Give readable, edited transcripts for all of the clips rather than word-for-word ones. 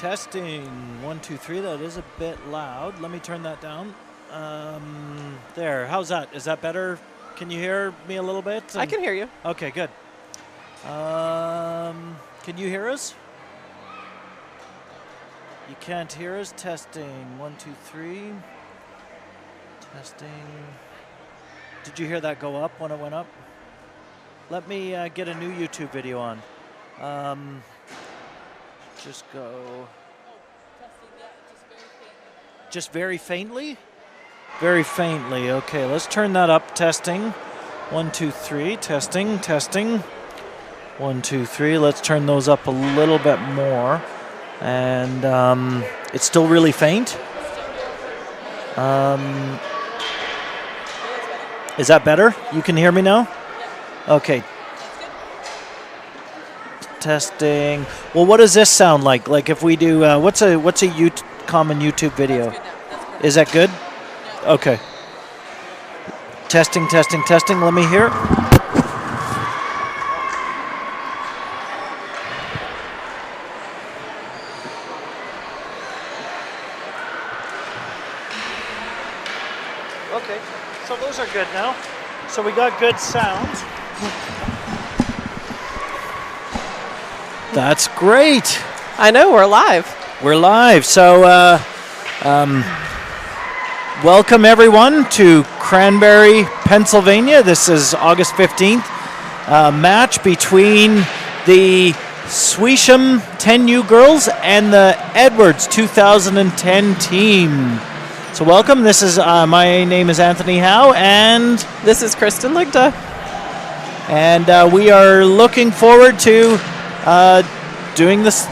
Testing. 1, 2, 3. That is a bit loud. Let me turn that down. There. How's that? Is that better? Can you hear me a little bit? I can hear you. Okay, good. Can you hear us? You can't hear us. Testing. 1, 2, 3. Testing. Did you hear that go up when it went up? Let me get a new YouTube video on. Just go. Just very faintly? Very faintly. Okay, let's turn that up. Testing. 1, 2, 3. Testing, testing. 1, 2, 3. Let's turn those up a little bit more. And it's still really faint. Is that better? You can hear me now? Okay. Testing. Well, what does this sound like? Like if we do, what's a common YouTube video? Is that good? Okay. Testing, testing, testing. Let me hear. Okay, so those are good now. So we got good sound. That's great. I know, we're live. We're live. So welcome everyone to Cranberry, Pennsylvania. This is August 15th. Match between the Suisham 10U girls and the Edwards 2010 team. So welcome. This is my name is Anthony Howe, and This is Kristen Ligda. And we are looking forward to doing this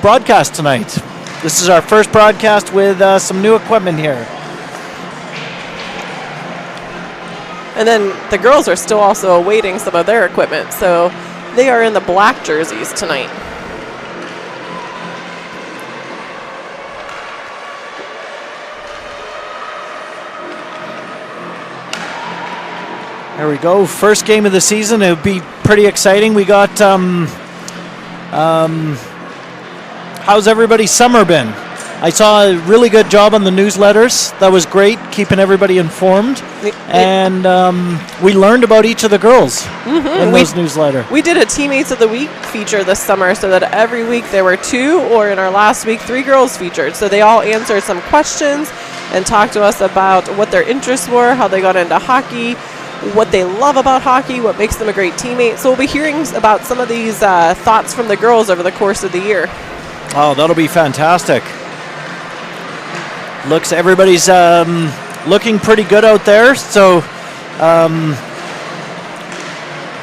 broadcast tonight. This is our first broadcast with some new equipment here. And then the girls are still also awaiting some of their equipment, so they are in the black jerseys tonight. There we go. First game of the season. It would be pretty exciting. We got how's everybody's summer been? I saw a really good job on the newsletters. That was great, keeping everybody informed. And we learned about each of the girls in those newsletters. We did a Teammates of the Week feature this summer, so that every week there were 2, or in our last week, 3 girls featured. So they all answered some questions and talked to us about what their interests were, how they got into hockey, what they love about hockey, what makes them a great teammate. So we'll be hearing about some of these thoughts from the girls over the course of the year. Oh, that'll be fantastic. Everybody's looking pretty good out there. So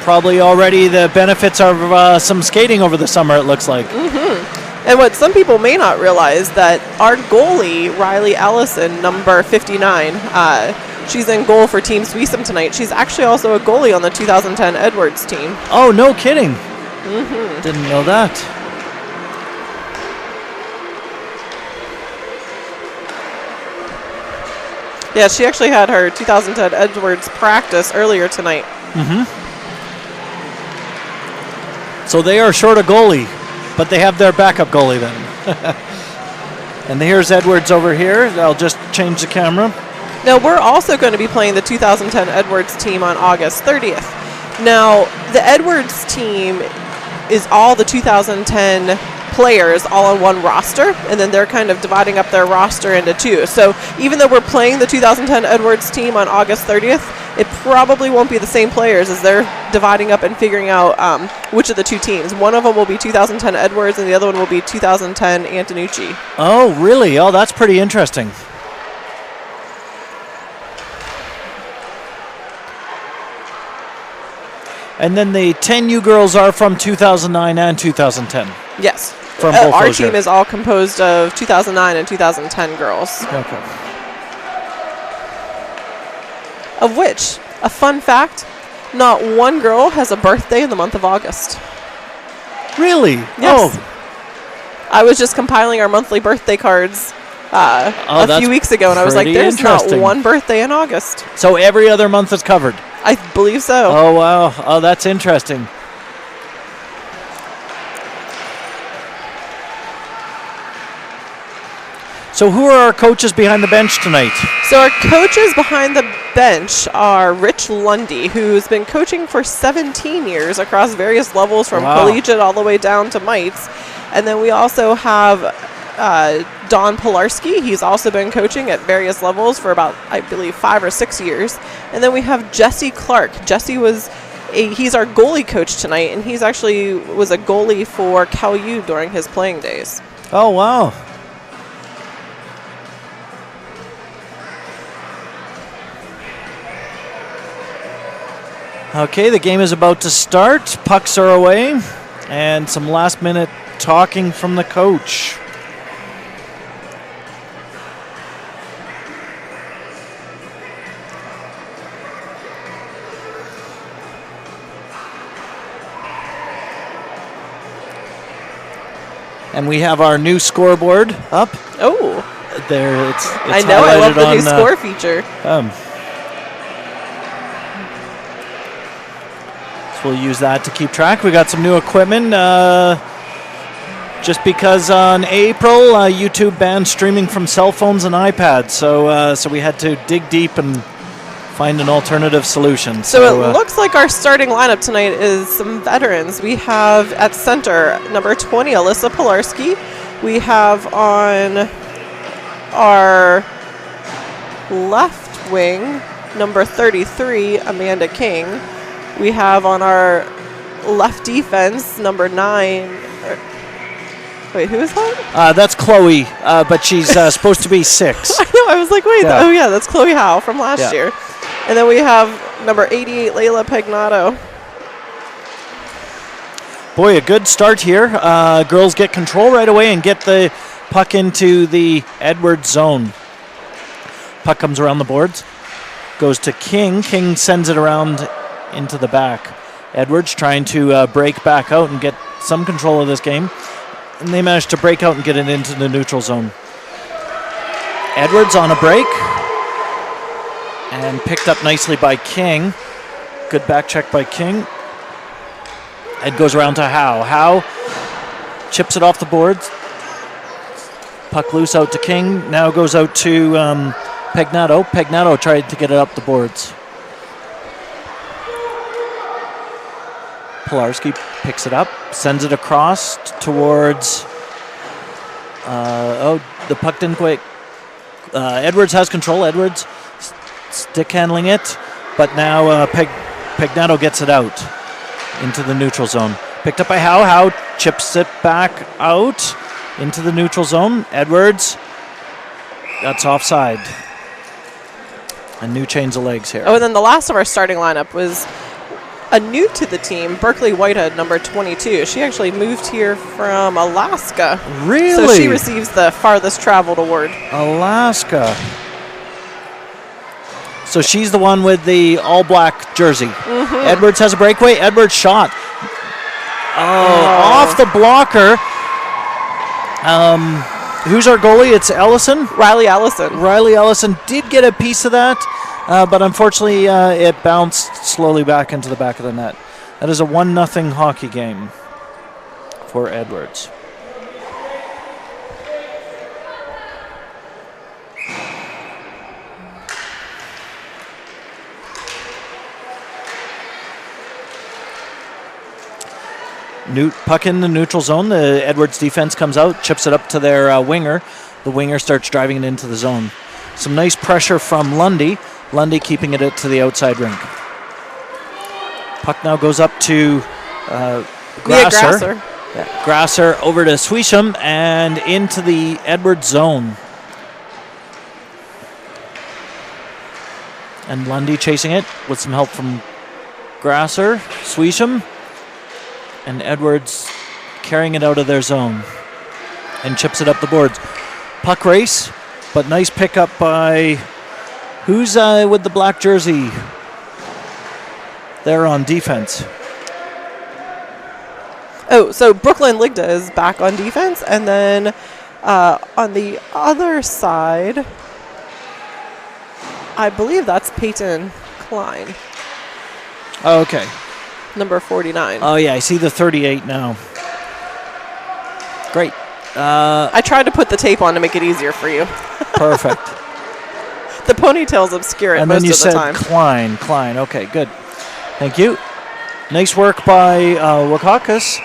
probably already the benefits of some skating over the summer, it looks like. And what some people may not realize, that our goalie, Riley Ellison, number 59, she's in goal for Team Suisham tonight. She's actually also a goalie on the 2010 Edwards team. Oh, no kidding. Didn't know that. Yeah, she actually had her 2010 Edwards practice earlier tonight. So they are short a goalie, but they have their backup goalie then. And here's Edwards over here. I'll just change the camera. Now, we're also going to be playing the 2010 Edwards team on August 30th. Now, the Edwards team is all the 2010 players all on one roster, and then they're kind of dividing up their roster into 2. So even though we're playing the 2010 Edwards team on August 30th, it probably won't be the same players, as they're dividing up and figuring out which of the 2 teams. One of them will be 2010 Edwards, and the other one will be 2010 Antonucci. Oh, really? Oh, that's pretty interesting. And then the 10U girls are from 2009 and 2010. Yes. From both our those team years. is all composed of 2009 and 2010 girls. Okay. Of which, a fun fact, not one girl has a birthday in the month of August. Really? Yes. Oh. I was just compiling our monthly birthday cards a few weeks ago, and I was like, there's not one birthday in August. So every other month is covered? I believe so. Oh, wow. Oh, that's interesting. So who are our coaches behind the bench tonight? So our coaches behind the bench are Rich Lundy, who's been coaching for 17 years across various levels from collegiate all the way down to mites. And then we also have Don Pilarski. He's also been coaching at various levels for about, I believe, 5 or 6 years. And then we have Jesse Clark. Jesse he's our goalie coach tonight, and he's actually was a goalie for Cal U during his playing days. Oh, wow. Okay, the game is about to start. Pucks are away, and some last-minute talking from the coach. And we have our new scoreboard up. Oh. There, it's I know, I love the new score feature. So we'll use that to keep track. We got some new equipment. Just because on April, YouTube banned streaming from cell phones and iPads. So we had to dig deep and find an alternative solution. So it looks like our starting lineup tonight is some veterans. We have at center number 20, Alyssa Pilarski. We have on our left wing number 33, Amanda King. We have on our left defense number 9. Wait, who is that? That's Chloe, but she's supposed to be 6. I know. I was like, wait. Oh yeah, that's Chloe Howe from last year. And then we have number 88, Layla Pagnato. Boy, a good start here. Girls get control right away and get the puck into the Edwards zone. Puck comes around the boards, goes to King. King sends it around into the back. Edwards trying to break back out and get some control of this game. And they managed to break out and get it into the neutral zone. Edwards on a break. And picked up nicely by King. Good back check by King. It goes around to Howe. Howe chips it off the boards. Puck loose out to King. Now goes out to Pagnato. Pagnato tried to get it up the boards. Pilarski picks it up, sends it across towards... the puck didn't quite... Edwards has control. Edwards stick handling it, but now Pagnato gets it out into the neutral zone. Picked up by Howe. Howe chips it back out into the neutral zone. Edwards, that's offside. A new change of legs here. Oh, and then the last of our starting lineup was a new to the team, Berkeley Whitehead, number 22. She actually moved here from Alaska. Really? So she receives the farthest traveled award. Alaska. So she's the one with the all-black jersey. Mm-hmm. Edwards has a breakaway. Edwards shot. Off the blocker. Who's our goalie? It's Ellison? Riley Ellison. Riley Ellison did get a piece of that, but unfortunately it bounced slowly back into the back of the net. That is a 1-0 hockey game for Edwards. Puck in the neutral zone. The Edwards defense comes out, chips it up to their winger. The winger starts driving it into the zone. Some nice pressure from Lundy. Lundy keeping it to the outside rink. Puck now goes up to Grasser. Grasser over to Suisham and into the Edwards zone. And Lundy chasing it with some help from Grasser. Suisham. And Edwards carrying it out of their zone and chips it up the boards. Puck race, but nice pickup by who's with the black jersey there on defense. Oh, so Brooklyn Ligda is back on defense, and then on the other side, I believe that's Peyton Klein. Oh, okay. Number 49. Oh, yeah, I see the 38 now. Great. I tried to put the tape on to make it easier for you. Perfect. The ponytails obscure it And most then you of the time. said Klein. Okay, good. Thank you. Nice work by Wakakis.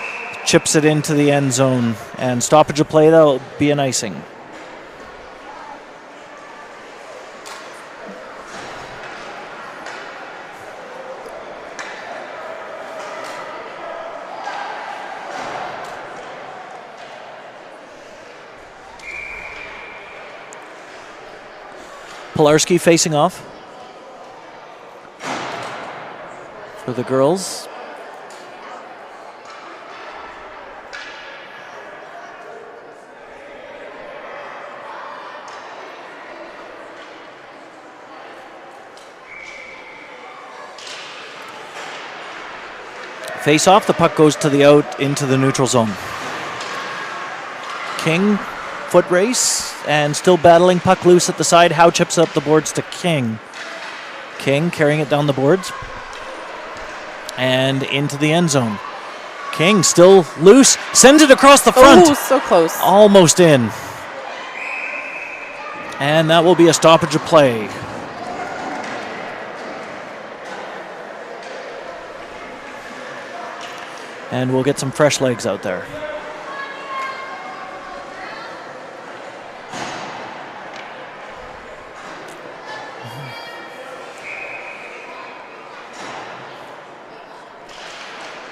Chips it into the end zone. And stoppage of play, that'll be an icing. Pilarski facing off for the girls. Face off, the puck goes to the out into the neutral zone. King, foot race, and still battling, puck loose at the side. Howe chips up the boards to King. King carrying it down the boards and into the end zone. King still loose, sends it across the front. Oh, so close. Almost in. And that will be a stoppage of play. And we'll get some fresh legs out there.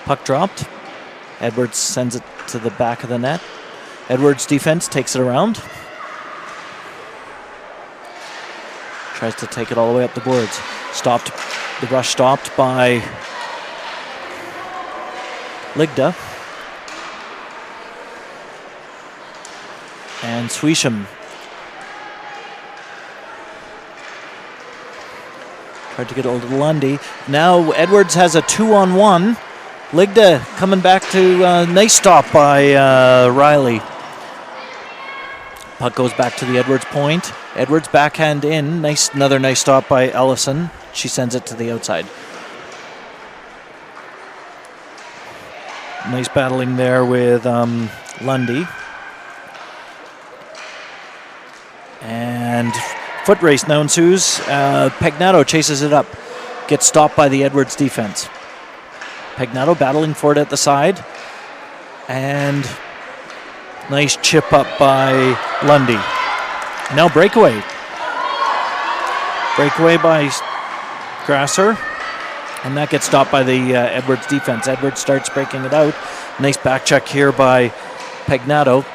Puck dropped. Edwards sends it to the back of the net. Edwards' defense takes it around. Tries to take it all the way up the boards. Stopped. The rush stopped by Ligda. And Suisham. Tried to get a little Lundy. Now Edwards has a 2-on-1. Ligda coming back to nice stop by Riley. Puck goes back to the Edwards point. Edwards backhand in. Another nice stop by Ellison. She sends it to the outside. Nice battling there with Lundy. And foot race now ensues. Pagnato chases it up. Gets stopped by the Edwards defense. Pagnato battling for it at the side. And nice chip up by Lundy. Now breakaway. Breakaway by Grasser. And that gets stopped by the Edwards defense. Edwards starts breaking it out. Nice back check here by Pagnato.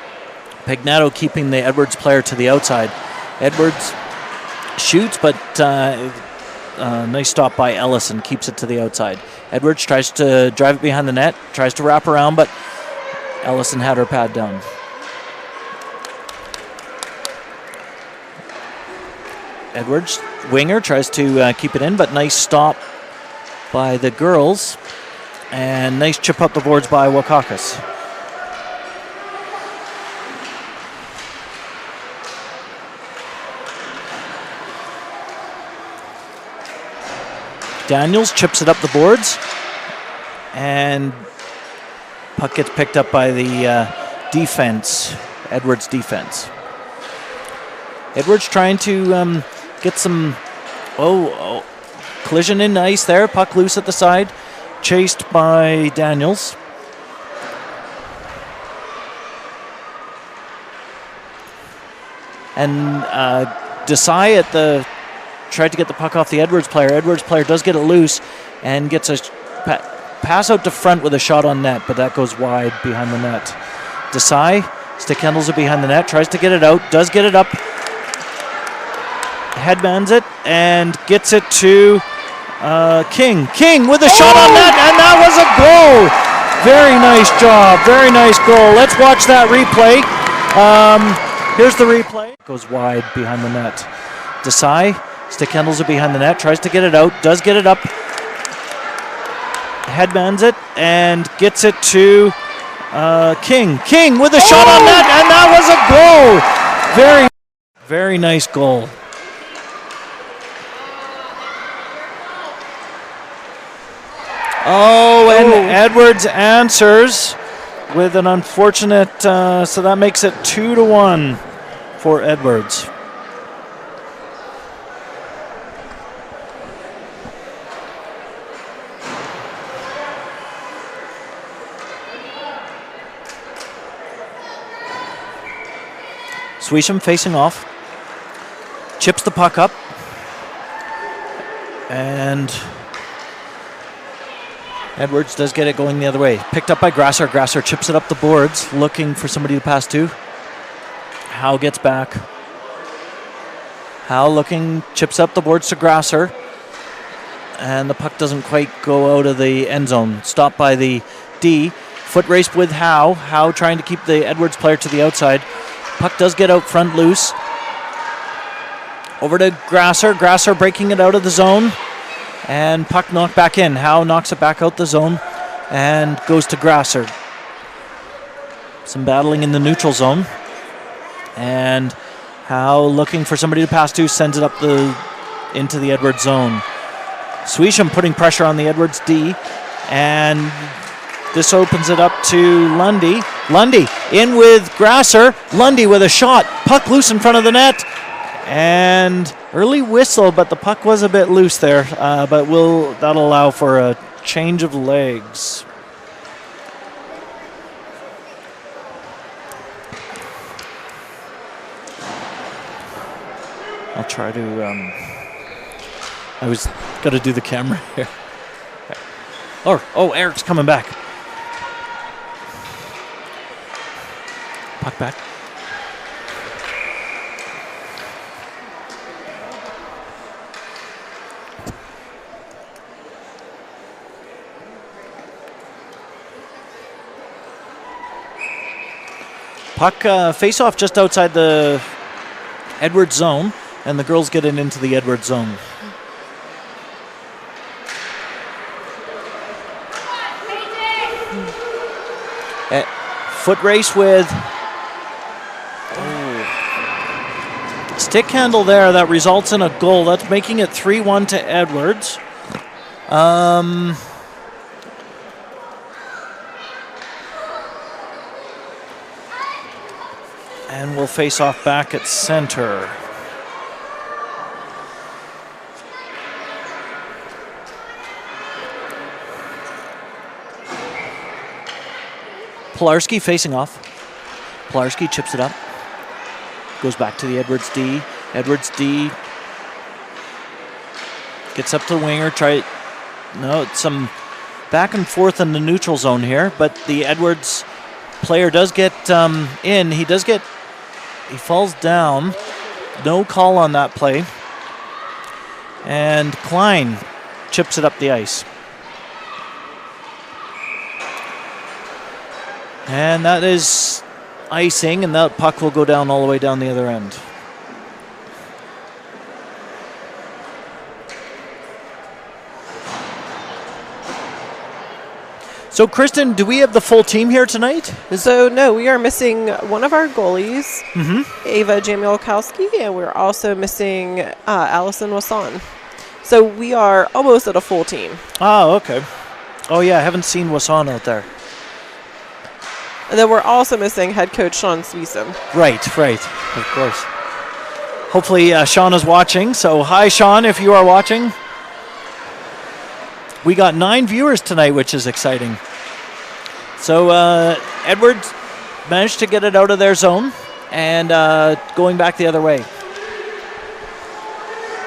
Pagnato keeping the Edwards player to the outside. Edwards shoots, but nice stop by Ellison. Keeps it to the outside. Edwards tries to drive it behind the net. Tries to wrap around, but Ellison had her pad down. Edwards, winger, tries to keep it in, but nice stop by the girls. And nice chip up the boards by Wakakis. Daniels chips it up the boards. And puck gets picked up by the defense, Edwards defense. Edwards trying to get some collision in ice there. Puck loose at the side. Chased by Daniels. And Desai tried to get the puck off the Edwards player. Edwards player does get it loose and gets a pass out to front with a shot on net, but that goes wide behind the net. Desai, stick handles it behind the net, tries to get it out, does get it up, headbands it, and gets it to King. King with a shot on net, and that was a goal. Very nice job, very nice goal. Let's watch that replay. Here's the replay. Goes wide behind the net. Desai, stick handles it behind the net, tries to get it out, does get it up, headbands it, and gets it to King. King with a shot on net, and that was a goal. Very, very nice goal. Oh, and Edwards answers with an unfortunate, so that makes it 2-1 for Edwards. Suisham facing off, chips the puck up, and Edwards does get it going the other way. Picked up by Grasser. Grasser chips it up the boards, looking for somebody to pass to. Howe gets back. Howe looking, chips up the boards to Grasser, and the puck doesn't quite go out of the end zone. Stopped by the D. Foot race with Howe. Howe trying to keep the Edwards player to the outside. Puck does get out front loose. Over to Grasser. Grasser breaking it out of the zone. And puck knocked back in. Howe knocks it back out the zone and goes to Grasser. Some battling in the neutral zone. And Howe looking for somebody to pass to, sends it up into the Edwards zone. Suisham putting pressure on the Edwards D. And this opens it up to Lundy. Lundy in with Grasser. Lundy with a shot. Puck loose in front of the net. And early whistle, but the puck was a bit loose there. But that'll allow for a change of legs. I'll try to. I was got to do the camera here. Oh, Eric's coming back. Puck back. Puck face off just outside the Edwards zone, and the girls get it into the Edwards zone. Foot race with stick handle there that results in a goal. That's making it 3-1 to Edwards. And we'll face off back at center. Pilarski facing off. Pilarski chips it up. Goes back to the Edwards D. Edwards D gets up to the winger. It's some back and forth in the neutral zone here, but the Edwards player does get in. He falls down. No call on that play. And Klein chips it up the ice. And that is icing, and that puck will go down all the way down the other end. So, Kristen, do we have the full team here tonight? No, we are missing one of our goalies, Ava Jamielkowski, and we're also missing Allison Wasson. So we are almost at a full team. Oh, okay. Oh, yeah, I haven't seen Wasson out there. And then we're also missing head coach Sean Suisham. Right, of course. Hopefully Sean is watching. So hi, Sean, if you are watching. We got 9 viewers tonight, which is exciting. So Edwards managed to get it out of their zone and going back the other way.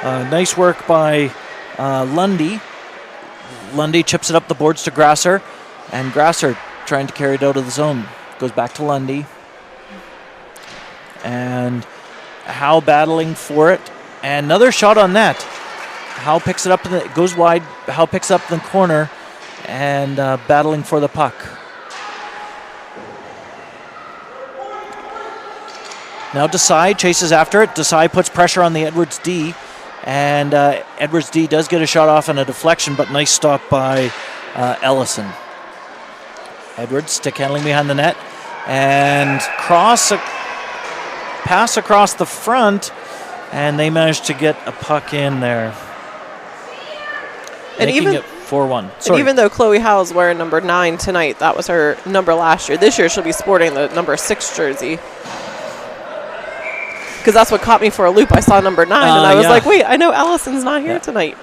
Nice work by Lundy. Lundy chips it up the boards to Grasser, and Grasser trying to carry it out of the zone. Goes back to Lundy. And Howe battling for it. And another shot on net. Howe picks it up, and it goes wide. Howe picks up in the corner and battling for the puck. Now Desai chases after it. Desai puts pressure on the Edwards D. And Edwards D does get a shot off and a deflection, but nice stop by Ellison. Edwards stick handling behind the net, and pass across the front, and they managed to get a puck in there. And making it 4-1. And even though Chloe Howe's wearing number 9 tonight, that was her number last year. This year she'll be sporting the number 6 jersey. Because that's what caught me for a loop. I saw number 9, and I was like, wait, I know Allison's not here tonight.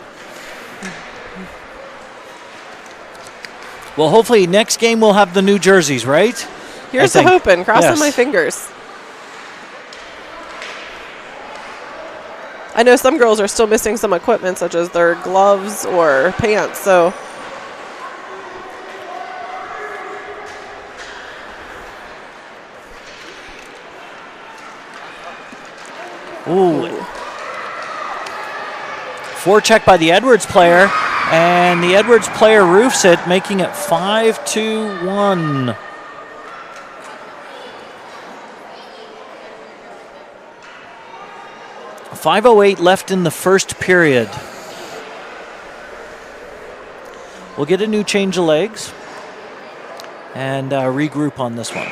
Well, hopefully next game we'll have the new jerseys, right? Here's to hoping. Crossing my fingers. I know some girls are still missing some equipment, such as their gloves or pants, so. Ooh. Forecheck by the Edwards player, and the Edwards player roofs it, making it 5-1. .508 left in the first period. We'll get a new change of legs and regroup on this one.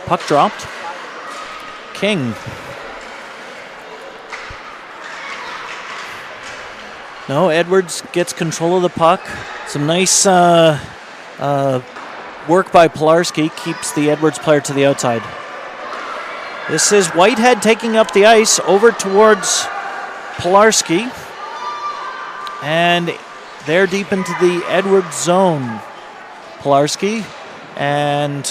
Puck dropped. King. No, Edwards gets control of the puck. Some nice work by Pilarski keeps the Edwards player to the outside. This is Whitehead taking up the ice over towards Pilarski. And they're deep into the Edwards zone. Pilarski and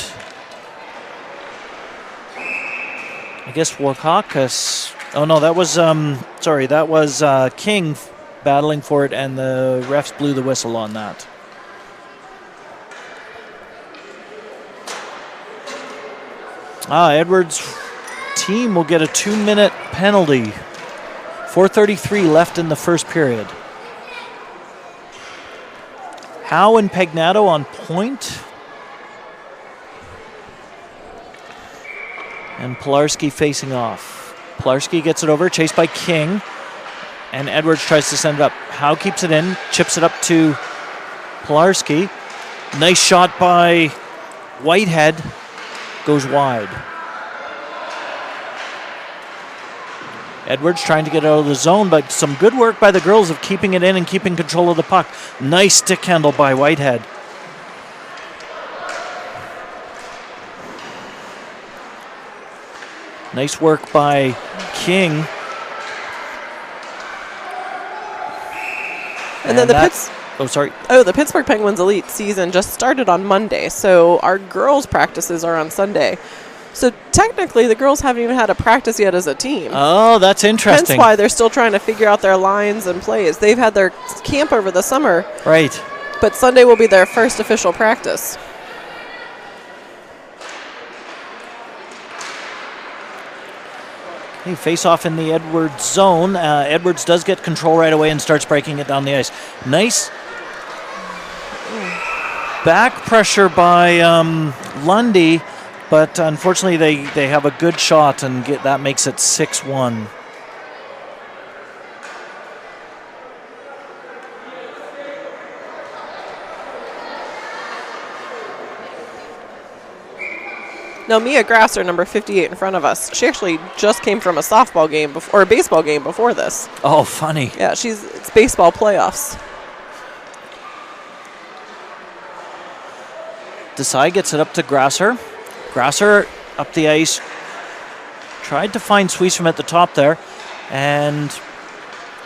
I guess Wakakas. Oh no, that was that was King battling for it, and the refs blew the whistle on that. Edwards' team will get a 2-minute penalty. 4:33 left in the first period. Howe and Pagnato on point. And Pilarski facing off. Pilarski gets it over, chased by King. And Edwards tries to send it up. Howe keeps it in, chips it up to Pilarski. Nice shot by Whitehead. Goes wide. Edwards trying to get out of the zone, but some good work by the girls of keeping it in and keeping control of the puck. Nice stick handle by Whitehead. Nice work by King. And then the Pittsburgh Penguins Elite season just started on Monday, so our girls' practices are on Sunday. So technically, the girls haven't even had a practice yet as a team. Oh, that's interesting. Hence why they're still trying to figure out their lines and plays. They've had their camp over the summer. Right. But Sunday will be their first official practice. Okay, face off in the Edwards zone. Edwards does get control right away and starts breaking it down the ice. Nice back pressure by Lundy, but unfortunately they have a good shot, and that makes it 6-1. Now, Mia Grasser, number 58 in front of us, she actually just came from a softball game or a baseball game before this. Oh, funny. Yeah, it's baseball playoffs. Desai gets it up to Grasser. Grasser up the ice. Tried to find Suisham at the top there. And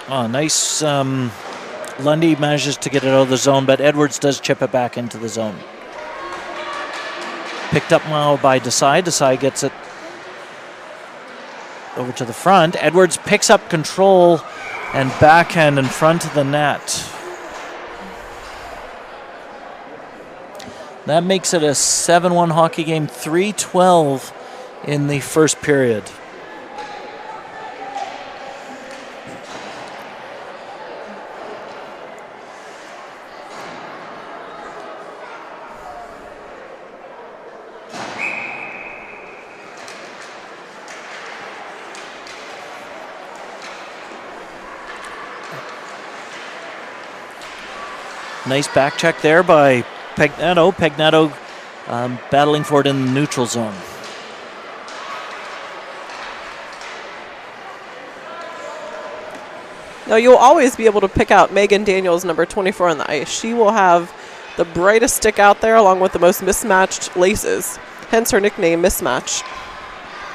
nice. Lundy manages to get it out of the zone, but Edwards does chip it back into the zone. Picked up now by Desai. Desai gets it over to the front. Edwards picks up control and backhand in front of the net. That makes it a 7-1 hockey game, 3:12 in the first period. Nice back check there by Pagnato. Pagnato battling for it in the neutral zone. Now, you'll always be able to pick out Megan Daniels, number 24 on the ice. She will have the brightest stick out there along with the most mismatched laces, hence her nickname, Mismatch.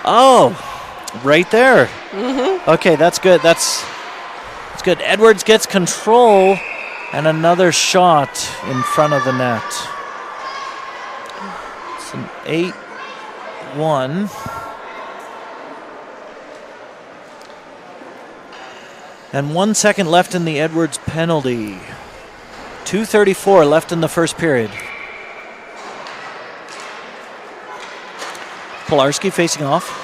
Oh, right there. Okay, that's good. That's good. Edwards gets control, and another shot in front of the net. It's an 8-1. And 1 second left in the Edwards penalty. 2:34 left in the first period. Pilarski facing off.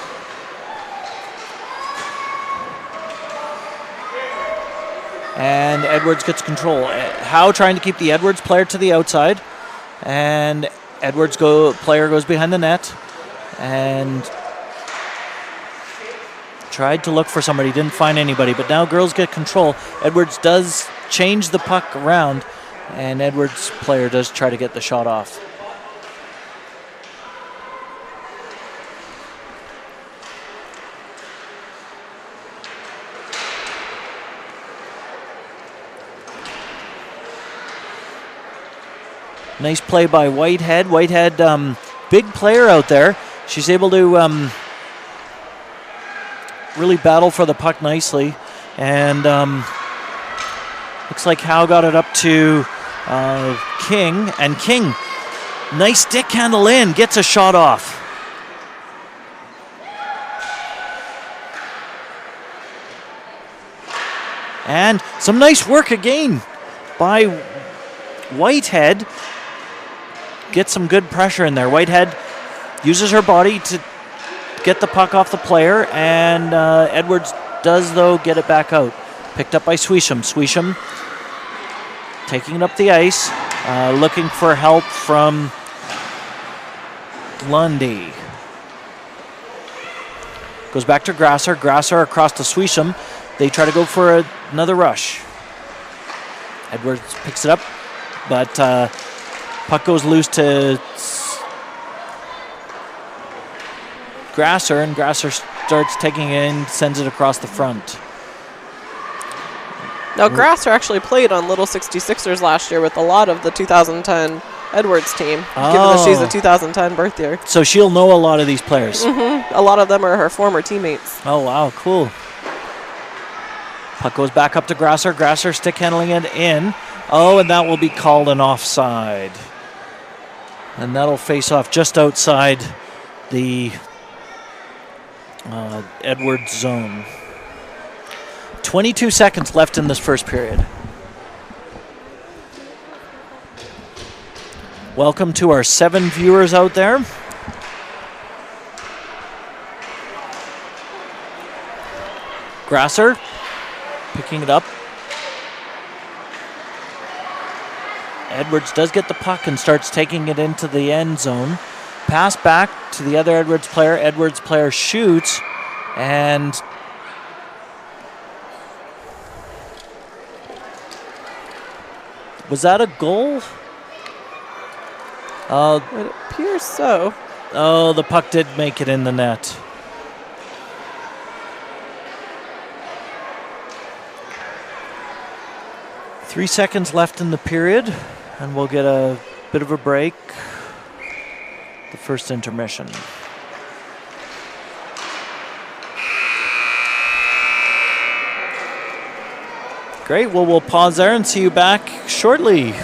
And Edwards gets control. Howe trying to keep the Edwards player to the outside. And Edwards player goes behind the net. And tried to look for somebody, didn't find anybody. But now girls get control. Edwards does change the puck around. And Edwards player does try to get the shot off. Nice play by Whitehead. Whitehead, big player out there. She's able to really battle for the puck nicely. And looks like Howe got it up to King. And King, nice stick handle in, gets a shot off. And some nice work again by Whitehead. Gets some good pressure in there. Whitehead uses her body to get the puck off the player, and Edwards does, though, get it back out. Picked up by Suisham. Suisham taking it up the ice, looking for help from Lundy. Goes back to Grasser. Grasser across to Suisham. They try to go for another rush. Edwards picks it up, but puck goes loose to Grasser, and Grasser starts taking it in, sends it across the front. Now, Grasser actually played on Little 66ers last year with a lot of the 2010 Edwards team, given that she's a 2010 birth year. So she'll know a lot of these players. A lot of them are her former teammates. Oh, wow, cool. Puck goes back up to Grasser. Grasser stick handling it in. Oh, and that will be called an offside. And that'll face off just outside the Edwards zone. 22 seconds left in this first period. Welcome to our 7 viewers out there. Grasser picking it up. Edwards does get the puck and starts taking it into the end zone. Pass back to the other Edwards player. Edwards player shoots, and was that a goal? It appears so. Oh, the puck did make it in the net. Three seconds left in the period, and we'll get a bit of a break. The first intermission. Great, well, we'll pause there and see you back shortly.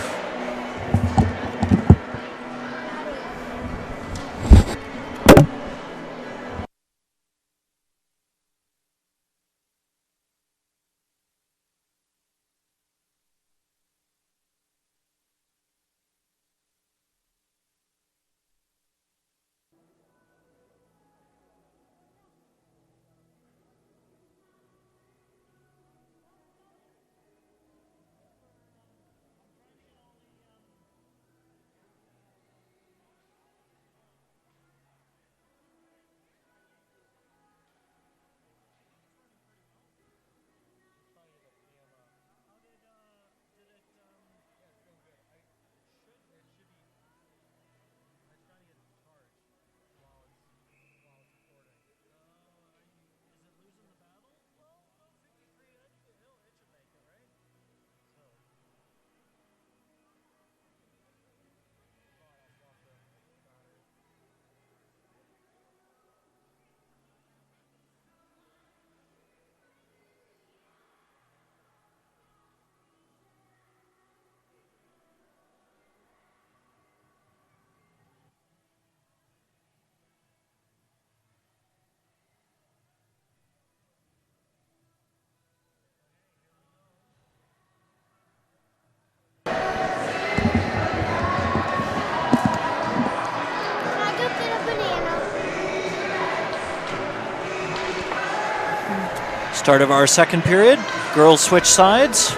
Start of our second period. Girls switch sides.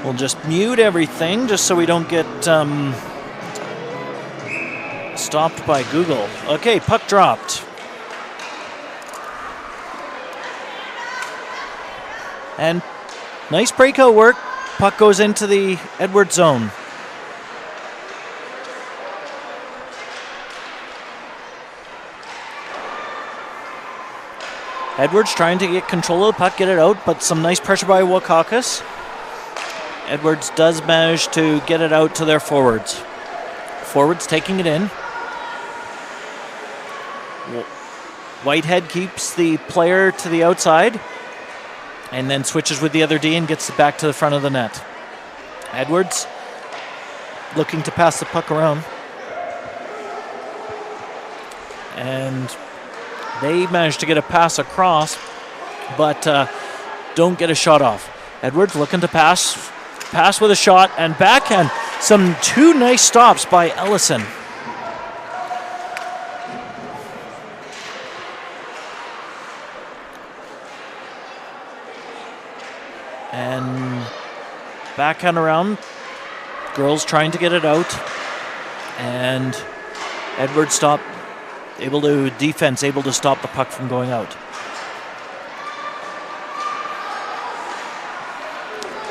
We'll just mute everything just so we don't get stopped by Google. Okay, puck dropped. And nice breakout work. Puck goes into the Edwards zone. Edwards trying to get control of the puck, get it out, but some nice pressure by Wakakis. Edwards does manage to get it out to their forwards. Forwards taking it in. Whitehead keeps the player to the outside and then switches with the other D and gets it back to the front of the net. Edwards looking to pass the puck around. And they manage to get a pass across, but don't get a shot off. Edwards looking to pass with a shot and backhand. Two nice stops by Ellison. And backhand around. Girls trying to get it out. And Edwards able to stop the puck from going out.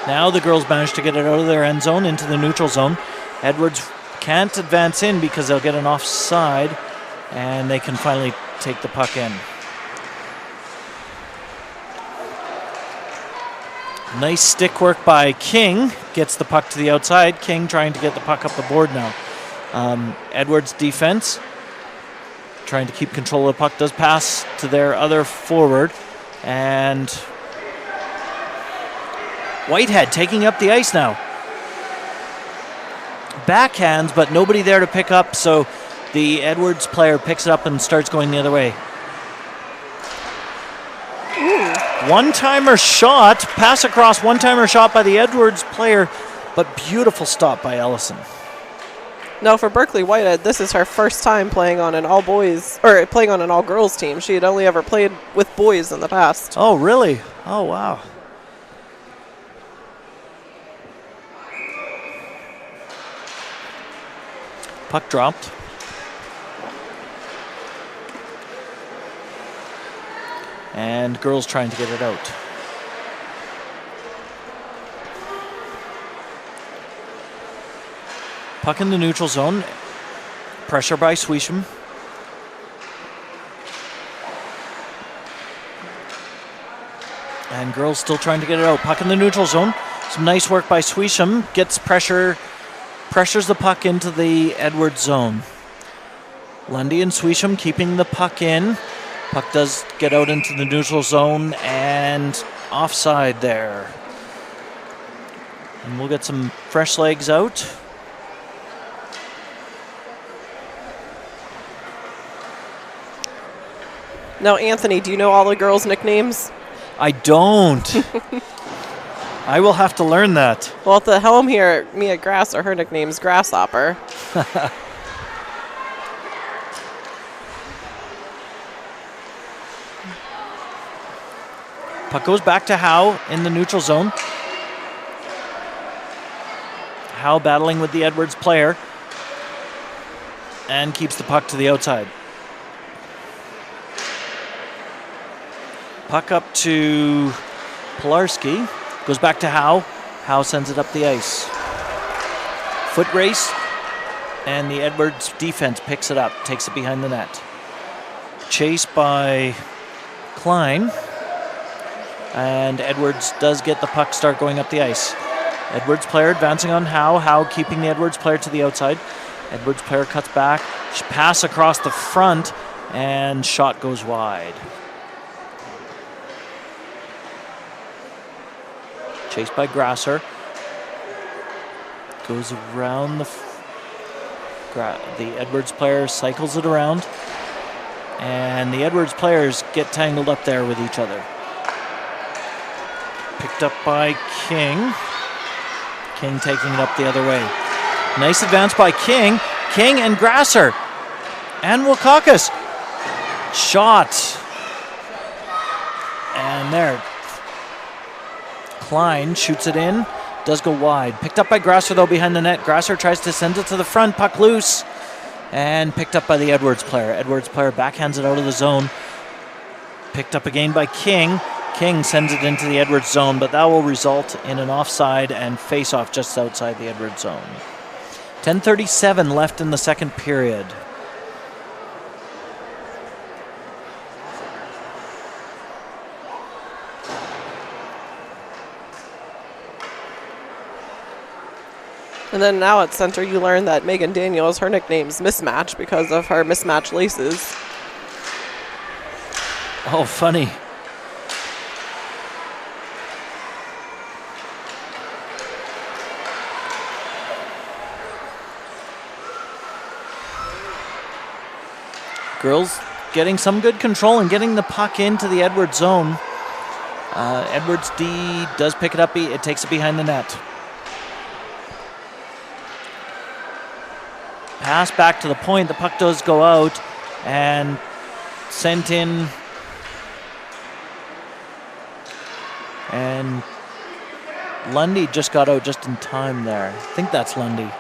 Now the girls manage to get it out of their end zone into the neutral zone. Edwards can't advance in because they'll get an offside, and they can finally take the puck in. Nice stick work by King. Gets the puck to the outside. King trying to get the puck up the board now. Edwards' defense trying to keep control of the puck. Does pass to their other forward. And Whitehead taking up the ice now. Backhands, but nobody there to pick up, so the Edwards player picks it up and starts going the other way. One-timer shot, pass across, one-timer shot by the Edwards player, but beautiful stop by Ellison. Now for Berkeley Whitehead, this is her first time playing on an all-girls team. She had only ever played with boys in the past. Oh, really? Oh, wow. Puck dropped. And girls trying to get it out. Puck in the neutral zone. Pressure by Suisham. And girls still trying to get it out. Puck in the neutral zone. Some nice work by Suisham. Gets pressures the puck into the Edwards zone. Lundy and Suisham keeping the puck in. Puck does get out into the neutral zone and offside there. And we'll get some fresh legs out. Now, Anthony, do you know all the girls' nicknames? I don't. I will have to learn that. Well, at the helm here, Mia Grasser, her nickname's Grasshopper. Puck goes back to Howe in the neutral zone. Howe battling with the Edwards player and keeps the puck to the outside. Puck up to Pilarski. Goes back to Howe. Howe sends it up the ice. Foot race. And the Edwards defense picks it up. Takes it behind the net. Chase by Klein. And Edwards does get the puck start going up the ice. Edwards player advancing on Howe. Howe keeping the Edwards player to the outside. Edwards player cuts back. Pass across the front. And shot goes wide. Chased by Grasser. Goes around the Edwards player cycles it around. And the Edwards players get tangled up there with each other. Picked up by King. King taking it up the other way. Nice advance by King. King and Grasser. And Wakakis. Shot. And there. Klein shoots it in. Does go wide. Picked up by Grasser, though, behind the net. Grasser tries to send it to the front. Puck loose. And picked up by the Edwards player. Edwards player backhands it out of the zone. Picked up again by King. King sends it into the Edwards zone, but that will result in an offside and face-off just outside the Edwards zone. 10:37 left in the second period. And then now at center, you learn that Megan Daniels, her nickname's Mismatch because of her mismatched laces. Oh, funny. Girls getting some good control and getting the puck into the Edwards zone. Edwards D does pick it up. It takes it behind the net. Pass back to the point. The puck does go out and sent in. And Lundy just got out just in time there. I think that's Lundy.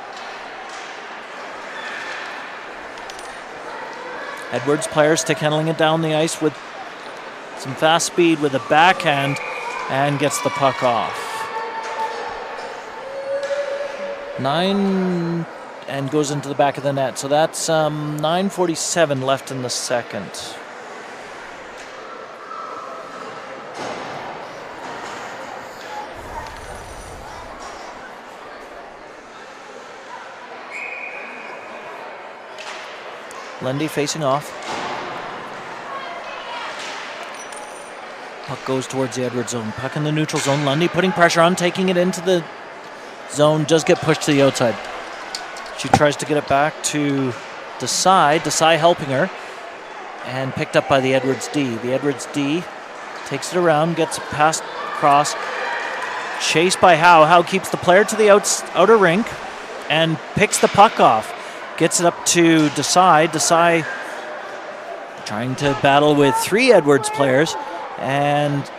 Edwards player stick handling it down the ice with some fast speed with a backhand and gets the puck off. 9 and goes into the back of the net. So that's 9:47 left in the second. Lundy facing off. Puck goes towards the Edwards zone. Puck in the neutral zone. Lundy putting pressure on, taking it into the zone. Does get pushed to the outside. She tries to get it back to Desai. Desai helping her. And picked up by the Edwards D. The Edwards D takes it around, gets it past cross. Chased by Howe. Howe keeps the player to the outer rink and picks the puck off. Gets it up to Desai. Desai trying to battle with 3 Edwards players. And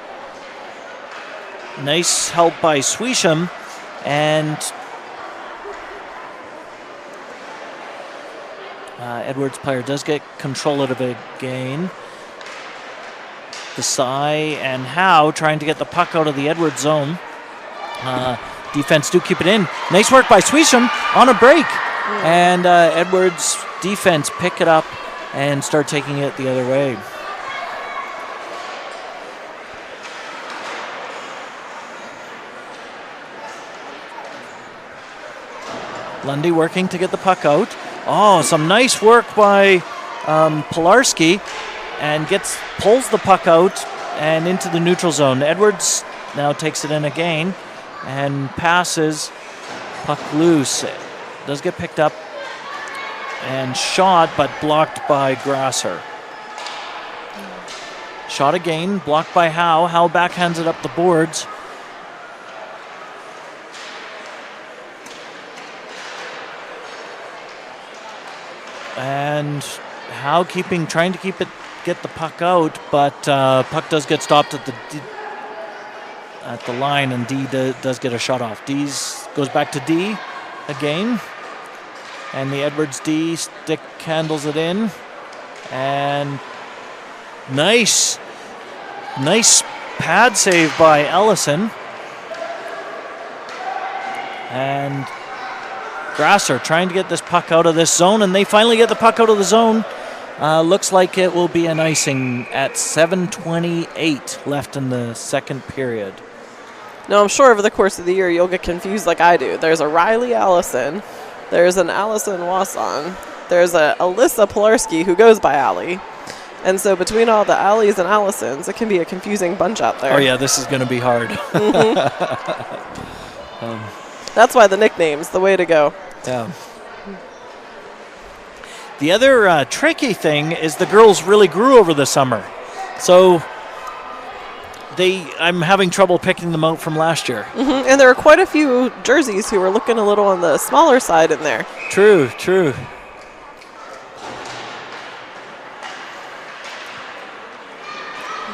nice help by Suisham. And Edwards player does get control of it again. Desai and Howe trying to get the puck out of the Edwards zone. Defense do keep it in. Nice work by Suisham on a break. And Edwards' defense pick it up and start taking it the other way. Lundy working to get the puck out. Oh, some nice work by Pilarski and pulls the puck out and into the neutral zone. Edwards now takes it in again and passes. Puck loose. Does get picked up and shot, but blocked by Grasser. Shot again, blocked by Howe. Howe backhands it up the boards. And Howe trying to get the puck out, but puck does get stopped at the line, and D does get a shot off. Goes back to D again. And the Edwards D stick handles it in. And nice pad save by Ellison. And Grasser trying to get this puck out of this zone, and they finally get the puck out of the zone. Looks like it will be an icing at 7:28 left in the second period. Now, I'm sure over the course of the year, you'll get confused like I do. There's a Riley Allison. There's an Allison Wasson. There's a Alyssa Pilarski who goes by Allie. And so between all the Allies and Allisons, it can be a confusing bunch out there. Oh, yeah, this is going to be hard. That's why the nickname's the way to go. Yeah. The other tricky thing is the girls really grew over the summer. So I'm having trouble picking them out from last year. And there were quite a few jerseys who were looking a little on the smaller side in there. True.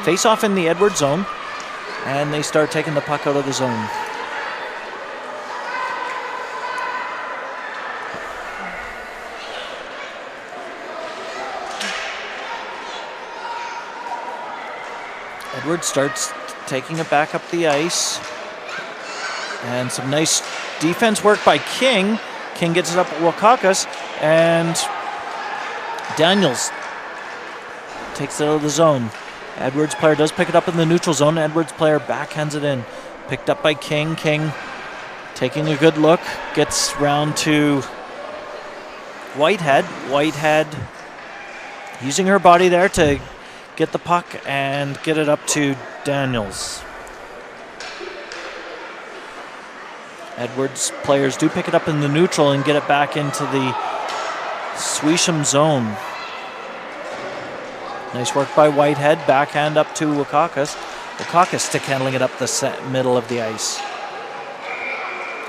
Face off in the Edwards zone, and they start taking the puck out of the zone. Edwards starts taking it back up the ice. And some nice defense work by King. King gets it up at Wakakis, and Daniels takes it out of the zone. Edwards player does pick it up in the neutral zone. Edwards player backhands it in. Picked up by King. King taking a good look. Gets round to Whitehead. Whitehead using her body there to get the puck and get it up to Daniels. Edwards players do pick it up in the neutral and get it back into the Suisham zone. Nice work by Whitehead. Backhand up to Wakakis. Wakakis stick handling it up the middle of the ice.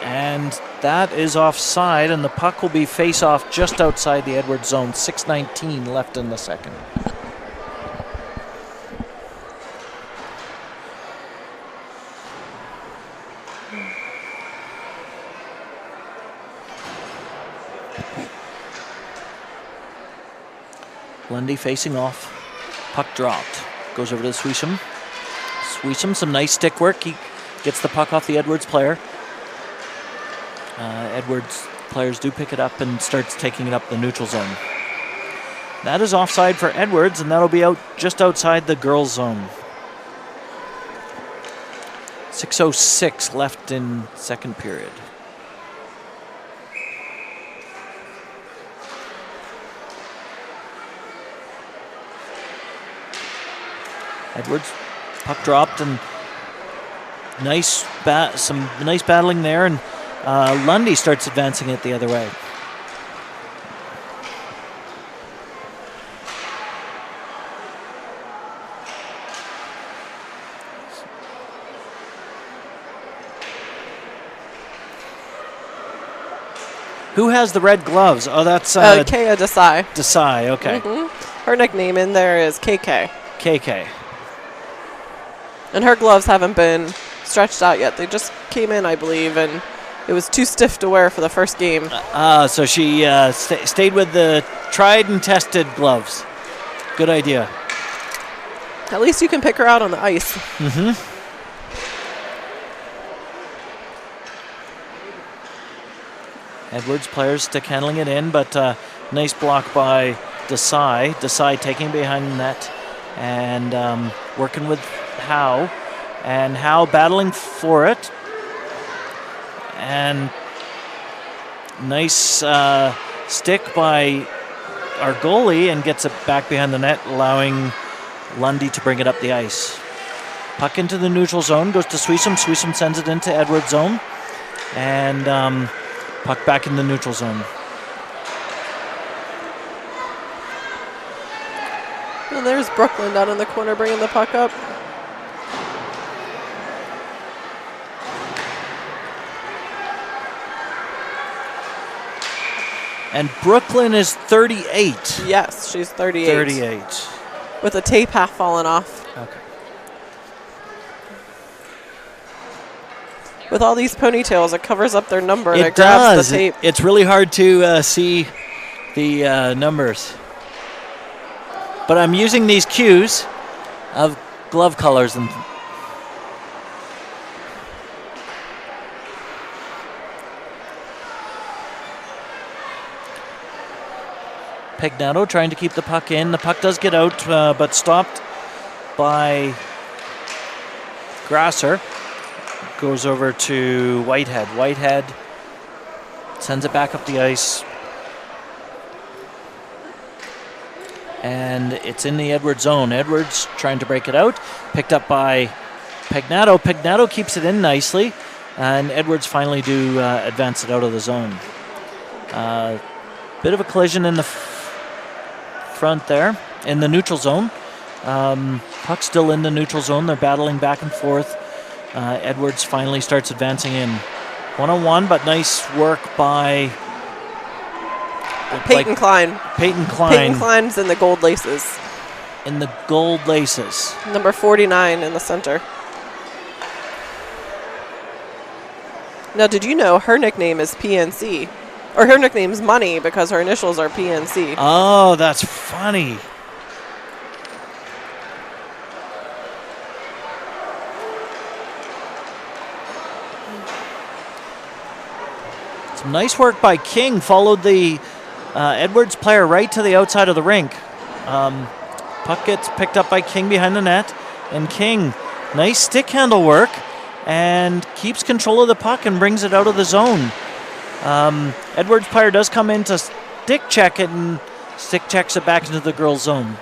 And that is offside, and the puck will be face off just outside the Edwards zone. 6:19 left in the second. Lundy facing off. Puck dropped. Goes over to Suisham. Suisham, some nice stick work. He gets the puck off the Edwards player. Edwards players do pick it up and starts taking it up the neutral zone. That is offside for Edwards, and that'll be out just outside the girls' zone. 6:06 left in second period. Edwards, puck dropped, and some nice battling there, and Lundy starts advancing it the other way. Who has the red gloves? Oh, that's Kea Desai. Desai, okay. Her nickname in there is KK. KK. And her gloves haven't been stretched out yet. They just came in, I believe, and it was too stiff to wear for the first game. So she stayed with the tried and tested gloves. Good idea. At least you can pick her out on the ice. Edwards players stick handling it in, but nice block by Desai. Desai taking behind the net and working with Howe. And Howe battling for it. And nice stick by our goalie, and gets it back behind the net, allowing Lundy to bring it up the ice. Puck into the neutral zone, goes to Suisham. Suisham sends it into Edwards' zone. And puck back in the neutral zone. And there's Brooklyn down in the corner bringing the puck up. And Brooklyn is 38. Yes, she's 38. 38. With the tape half fallen off. Okay. With all these ponytails, it covers up their number and It it grabs does. the tape. It's really hard to see the numbers. But I'm using these cues of glove colors and Pagnato trying to keep the puck in. The puck does get out, but stopped by Grasser. Goes over to Whitehead. Whitehead sends it back up the ice. And it's in the Edwards zone. Edwards trying to break it out. Picked up by Pagnato. Pagnato keeps it in nicely. And Edwards finally do advance it out of the zone. Bit of a collision in the front there, in the neutral zone. Puck still in the neutral zone. They're battling back and forth. Edwards finally starts advancing in. 1-on-1, but nice work by Peyton Klein. Peyton Klein. Peyton Klein's in the gold laces. In the gold laces. Number 49 in the center. Now, did you know her nickname is PNC? Or her nickname's Money because her initials are PNC. Oh, that's funny. Some nice work by King. Followed the Edwards player right to the outside of the rink. Puck gets picked up by King behind the net. And King, nice stick handle work. And keeps control of the puck and brings it out of the zone. Edwards player does come in to stick check it and stick checks it back into the girls' zone.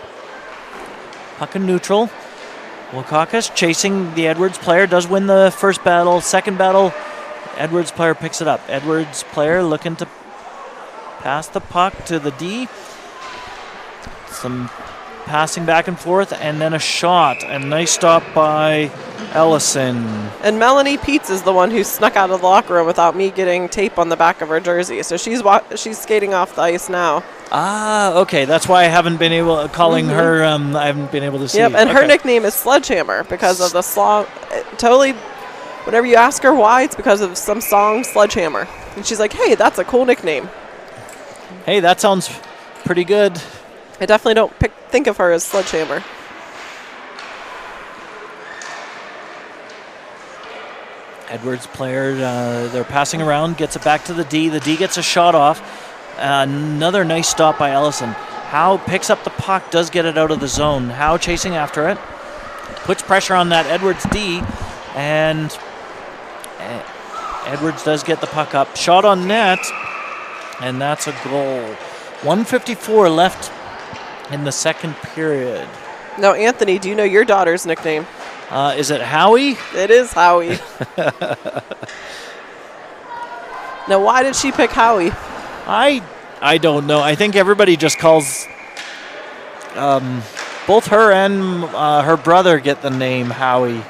Puck in neutral. Wakakis chasing the Edwards player, does win the first battle. Second battle, Edwards player picks it up. Edwards player looking to pass the puck to the D. Some passing back and forth, and then a shot. A nice stop by Ellison. And Melanie Peets is the one who snuck out of the locker room without me getting tape on the back of her jersey. So she's skating off the ice now. Ah, okay. That's why I haven't been able calling her. I haven't been able to see. Yep, and her nickname is Sledgehammer because of the song. Totally. Whenever you ask her why, it's because of some song, Sledgehammer. And she's like, "Hey, that's a cool nickname." Hey, that sounds pretty good. I definitely don't think of her as Sledgehammer. Edwards player, they're passing around, gets it back to the D. The D gets a shot off. Another nice stop by Ellison. Howe picks up the puck, does get it out of the zone. Howe chasing after it. Puts pressure on that Edwards D. And Edwards does get the puck up. Shot on net. And that's a goal. 1:54 left in the second period. Now, Anthony, do you know your daughter's nickname? Is it Howie? It is Howie. Now, why did she pick Howie? I don't know. I think everybody just calls. Both her and her brother get the name Howie.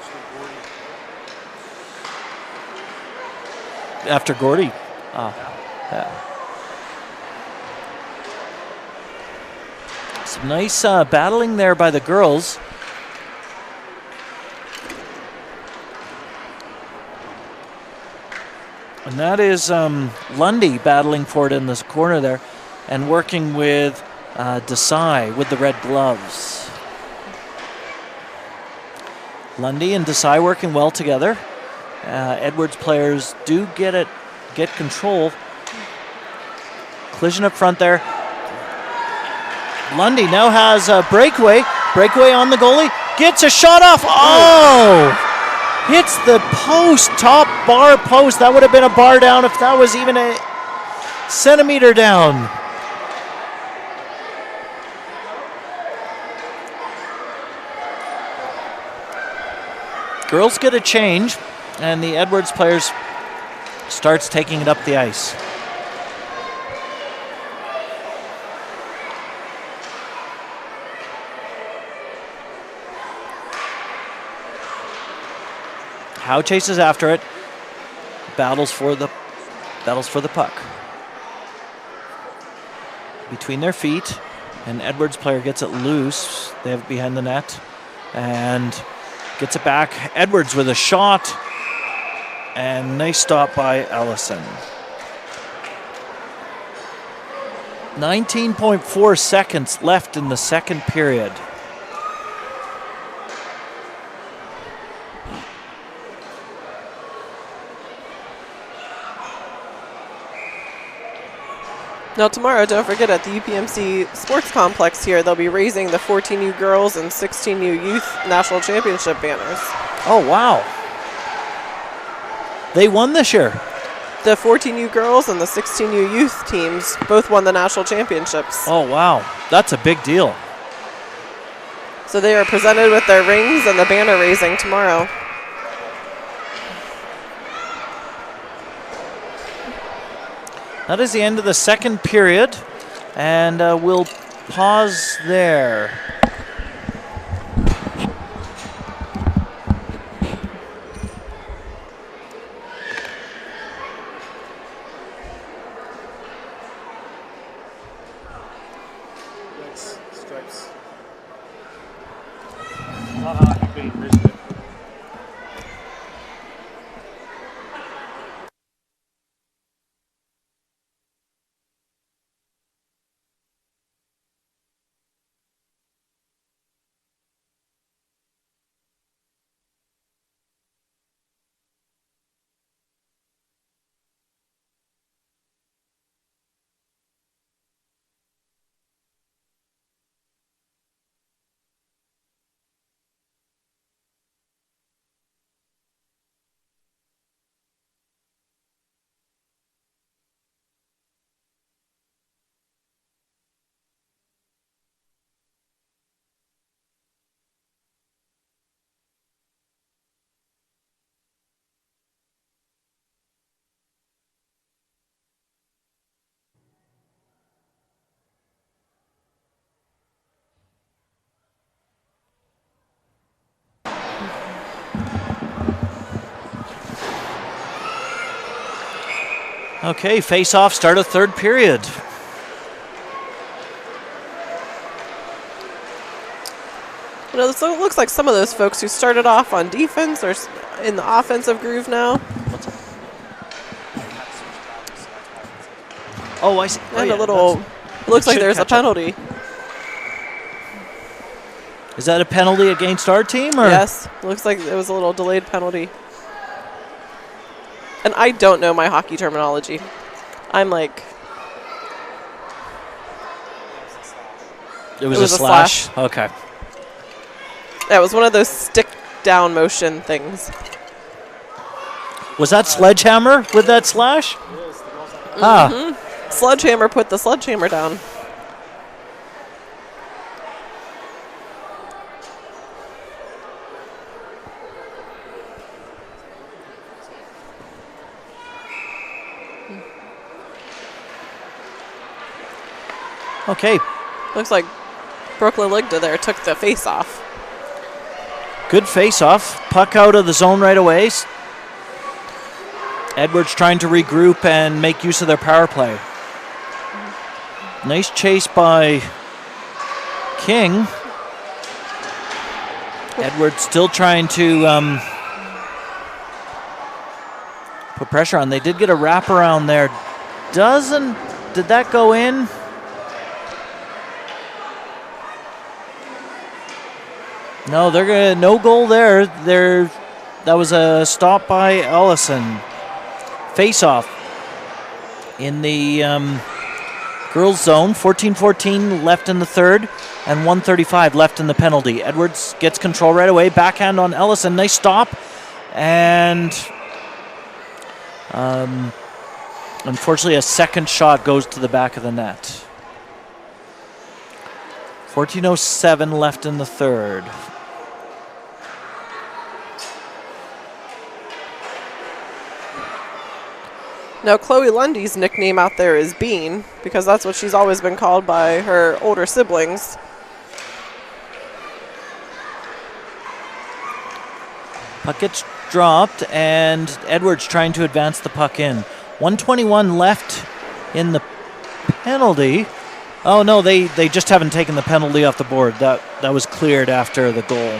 After Gordy. Yeah. Some nice battling there by the girls. And that is Lundy battling for it in this corner there and working with Desai with the red gloves. Lundy and Desai working well together. Edwards players do get control. Collision up front there. Lundy now has a breakaway on the goalie, gets a shot off. Oh! Hits the post, top bar post. That would have been a bar down if that was even a centimeter down. Girls get a change, and the Edwards players starts taking it up the ice. Howe chases after it, battles for the puck. Between their feet, and Edwards player gets it loose. They have it behind the net, and gets it back. Edwards with a shot, and nice stop by Ellison. 19.4 seconds left in the second period. Now tomorrow, don't forget, at the UPMC Sports Complex here, they'll be raising the 14U girls and 16U youth national championship banners. Oh, wow. They won this year. The 14U girls and the 16U youth teams both won the national championships. Oh, wow. That's a big deal. So they are presented with their rings and the banner raising tomorrow. That is the end of the second period, and we'll pause there. Okay, face-off, start of third period. You know, so it looks like some of those folks who started off on defense are in the offensive groove now. Oh, I see. And a little, it looks like there's a penalty. Is that a penalty against our team? Or? Yes, looks like it was a little delayed penalty. And I don't know my hockey terminology. I'm like... It was a slash? Okay. Yeah, it was one of those stick down motion things. Was that sledgehammer with that slash? Ah. Sledgehammer put the sledgehammer down. Okay. Looks like Brooklyn Ligda there took the face off. Good face-off. Puck out of the zone right away. Edwards trying to regroup and make use of their power play. Nice chase by King. Edwards still trying to put pressure on. They did get a wraparound there. Did that go in? No, they're gonna no goal there. That was a stop by Ellison. Face-off in the girls' zone. 14-14 left in the third, and 1:35 left in the penalty. Edwards gets control right away. Backhand on Ellison. Nice stop, and unfortunately, a second shot goes to the back of the net. 14:07 left in the third. Now, Chloe Lundy's nickname out there is Bean, because that's what she's always been called by her older siblings. Puck gets dropped, and Edwards trying to advance the puck in. 1:21 left in the penalty. Oh, no, they just haven't taken the penalty off the board. That was cleared after the goal.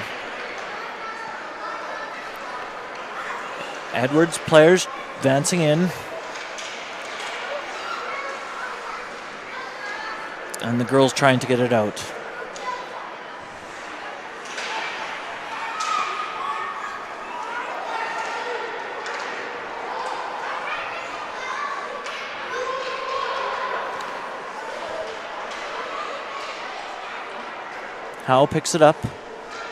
Edwards players advancing in. And the girls trying to get it out. Howe picks it up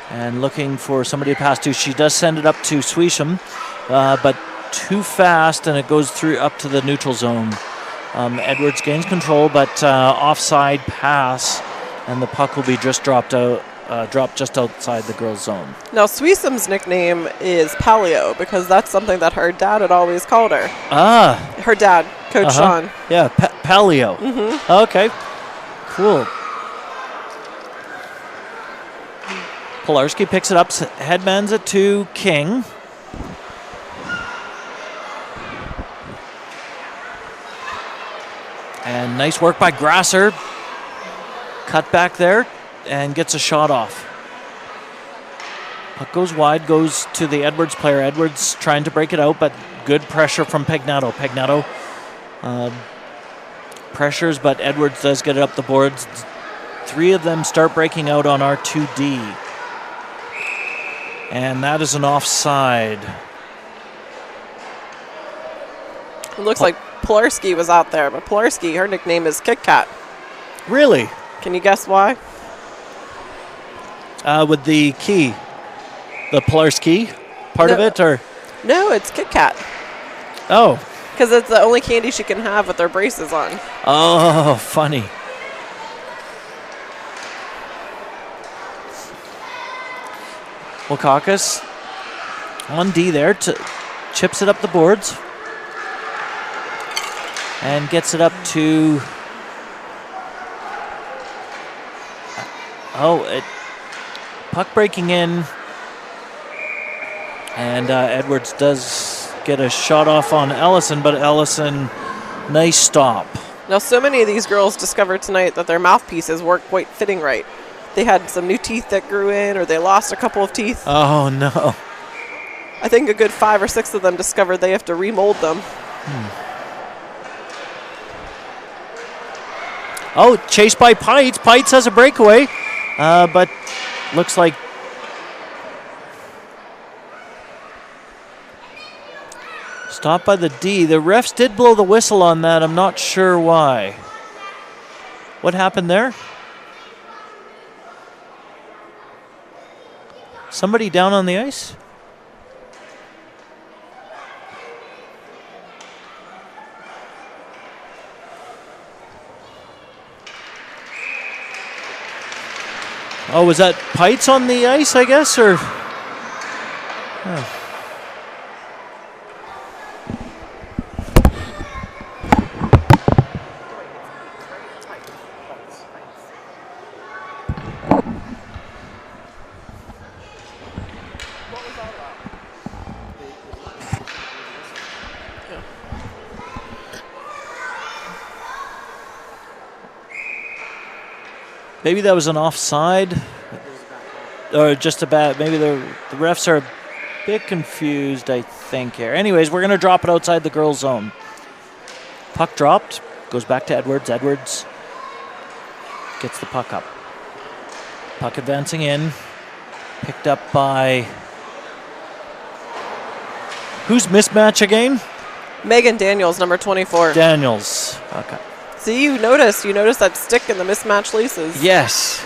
and looking for somebody to pass to. She does send it up to Suisham, but too fast, and it goes through up to the neutral zone. Edwards gains control, but offside pass, and the puck will be just dropped just outside the girls' zone. Now, Suisham's nickname is Paleo, because that's something that her dad had always called her. Ah. Her dad, Coach Sean. Yeah, Paleo. Mm-hmm. Okay, cool. Pilarski picks it up, headmans it to King. And nice work by Grasser. Cut back there and gets a shot off. Puck goes wide, goes to the Edwards player. Edwards trying to break it out, but good pressure from Pagnato. Pagnato pressures, but Edwards does get it up the boards. 3 of them start breaking out on our 2D. And that is an offside. It looks like Polarski was out there, but Polarski, her nickname is Kit Kat. Really? Can you guess why? With the key. The Polarski part of it, or? No, it's Kit Kat. Oh. Because it's the only candy she can have with her braces on. Oh, funny. Wakakis on D there, chips it up the boards. And gets it up to... puck breaking in. And Edwards does get a shot off on Ellison, but Ellison, nice stop. Now, so many of these girls discovered tonight that their mouthpieces weren't quite fitting right. They had some new teeth that grew in, or they lost a couple of teeth. Oh, no. I think a good 5 or 6 of them discovered they have to remold them. Oh, chased by Pites. Pites has a breakaway, but looks like stopped by the D. The refs did blow the whistle on that. I'm not sure why. What happened there? Somebody down on the ice? Oh, was that Pites on the ice, I guess, or? Oh. Maybe that was an offside, or just a bad. Maybe the refs are a bit confused, I think, here. Anyways, we're going to drop it outside the girls' zone. Puck dropped, goes back to Edwards. Edwards gets the puck up. Puck advancing in, picked up by. Who's mismatch again? Megan Daniels, number 24. Daniels. Okay. See, you noticed that stick in the mismatched laces. Yes.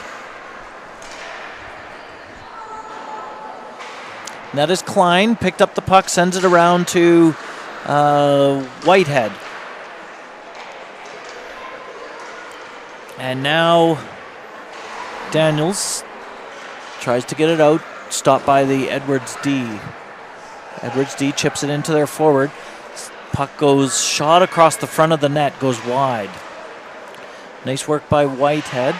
And that is Klein. Picked up the puck, sends it around to Whitehead. And now Daniels tries to get it out. Stopped by the Edwards D. Edwards D chips it into their forward. Puck goes shot across the front of the net, goes wide. Nice work by Whitehead.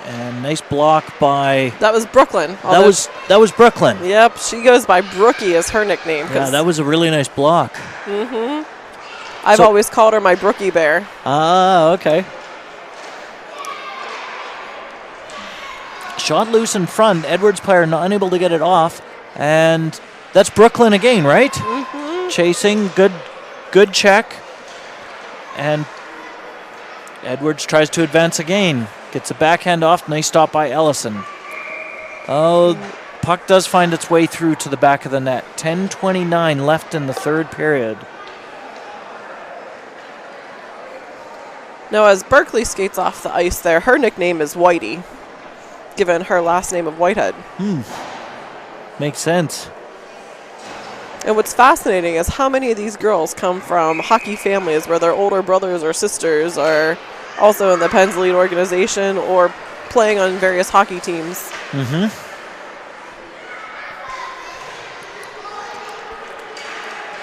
And nice block by... That was Brooklyn. That was Brooklyn. Yep, she goes by Brookie as her nickname. Yeah, that was a really nice block. Mm-hmm. I've always called her my Brookie Bear. Ah, okay. Shot loose in front. Edwards player not unable to get it off. And that's Brooklyn again, right? Mm-hmm. Chasing, good check. And Edwards tries to advance again. Gets a backhand off. Nice stop by Ellison. Oh, puck does find its way through to the back of the net. 10:29 left in the third period. Now, as Berkeley skates off the ice there, her nickname is Whitey, given her last name of Whitehead. Makes sense. And what's fascinating is how many of these girls come from hockey families where their older brothers or sisters are also in the Pens Elite organization or playing on various hockey teams. Mm-hmm.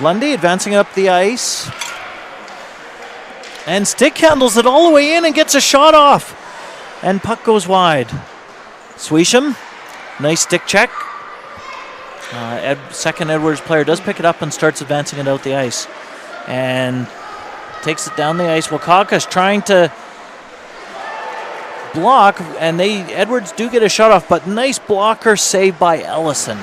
Lundy advancing up the ice. And stick handles it all the way in and gets a shot off. And puck goes wide. Suisham, nice stick check. Second Edwards player does pick it up and starts advancing it out the ice. And takes it down the ice. Wakaka's trying to block, and Edwards do get a shot off, but nice blocker save by Ellison.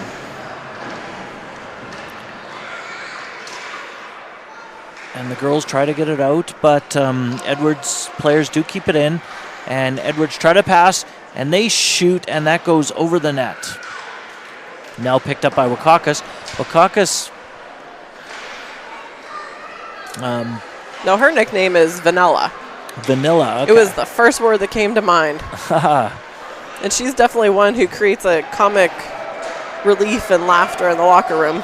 And the girls try to get it out, but Edwards players do keep it in, and Edwards try to pass, and they shoot, and that goes over the net. Now picked up by Wakakis. Wakakis. No, her nickname is Vanilla. Vanilla. Okay. It was the first word that came to mind. And she's definitely one who creates a comic relief and laughter in the locker room.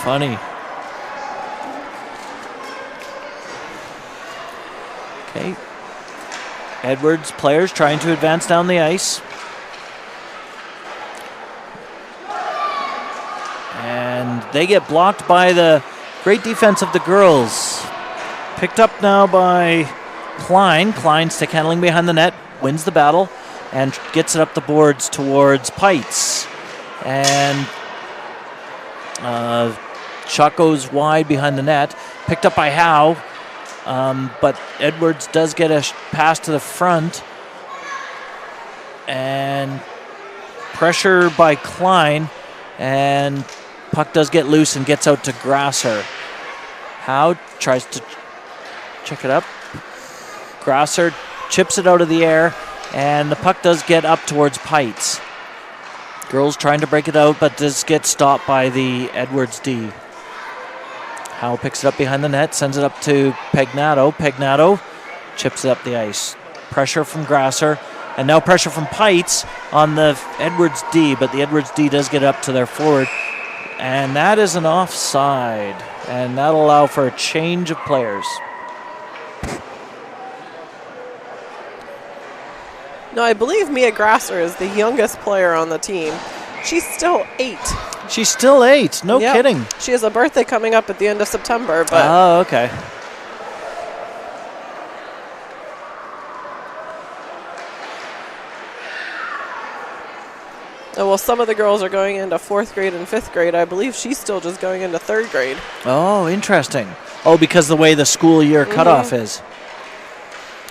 Funny. Okay. Edwards players trying to advance down the ice. And they get blocked by the great defense of the girls. Picked up now by Klein. Klein stick handling behind the net, wins the battle, and gets it up the boards towards Pites. And shot goes wide behind the net. Picked up by Howe, but Edwards does get a pass to the front. And pressure by Klein, and puck does get loose and gets out to Grasser. Howe tries to check it up. Grasser chips it out of the air, and the puck does get up towards Pites. Girls trying to break it out, but does get stopped by the Edwards D. Howe picks it up behind the net, sends it up to Pegnato. Pegnato chips it up the ice. Pressure from Grasser, and now pressure from Pites on the Edwards D, but the Edwards D does get up to their forward, and that is an offside, and that'll allow for a change of players. No, I believe Mia Grasser is the youngest player on the team. She's still 8. She's still 8. No kidding. She has a birthday coming up at the end of September. But oh, okay. Oh, well, some of the girls are going into 4th grade and 5th grade. I believe she's still just going into 3rd grade. Oh, interesting. Oh, because the way the school year cutoff is.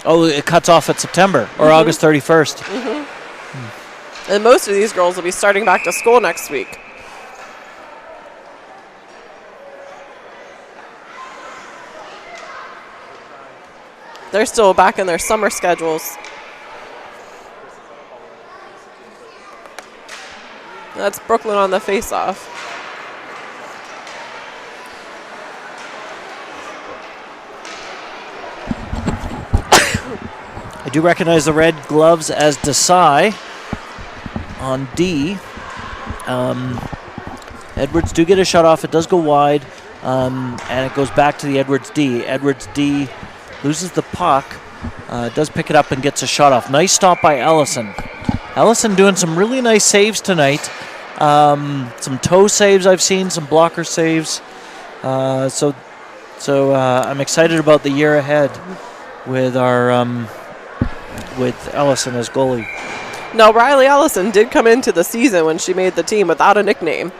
Oh, it cuts off at September or August 31st. And most of these girls will be starting back to school next week. They're still back in their summer schedules. That's Brooklyn on the face-off. I do recognize the red gloves as Desai on D. Edwards do get a shot off. It does go wide, and it goes back to the Edwards D. Edwards D loses the puck, does pick it up and gets a shot off. Nice stop by Ellison. Ellison doing some really nice saves tonight. Some toe saves I've seen, some blocker saves. So I'm excited about the year ahead with our with Ellison as goalie. No, Riley Ellison did come into the season when she made the team without a nickname.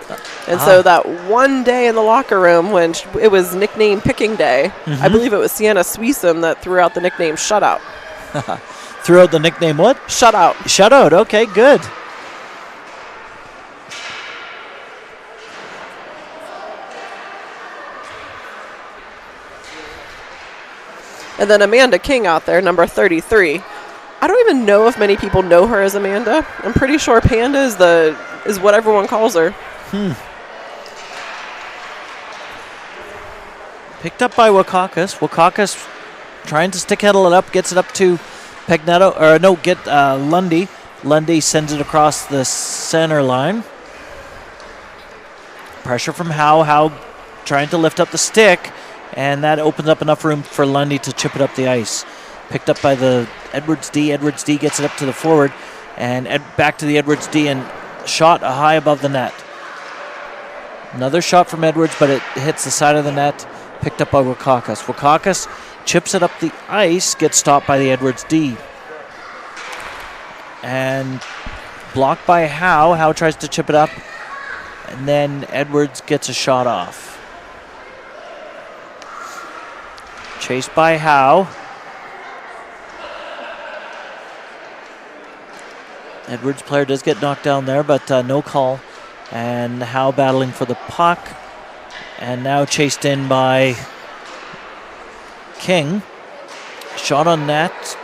And so that one day in the locker room when it was nickname picking day, I believe it was Sienna Suisham that threw out the nickname Shutout. Threw out the nickname what? Shutout. Shutout, okay, good. And then Amanda King out there, number 33. I don't even know if many people know her as Amanda. I'm pretty sure Panda is what everyone calls her. Picked up by Wakakis. Wakakis trying to stick handle it up, gets it up to Pegnato, or no, Lundy. Lundy sends it across the center line. Pressure from Howe. Howe trying to lift up the stick, and that opens up enough room for Lundy to chip it up the ice. Picked up by the Edwards D. Edwards D gets it up to the forward, and back to the Edwards D, and shot high above the net. Another shot from Edwards, but it hits the side of the net. Picked up by Wakakis. Wakakis chips it up the ice, gets stopped by the Edwards D. And blocked by Howe. Howe tries to chip it up, and then Edwards gets a shot off. Chased by Howe. Edwards player does get knocked down there, but no call. And Howe battling for the puck. And now chased in by King. Shot on net.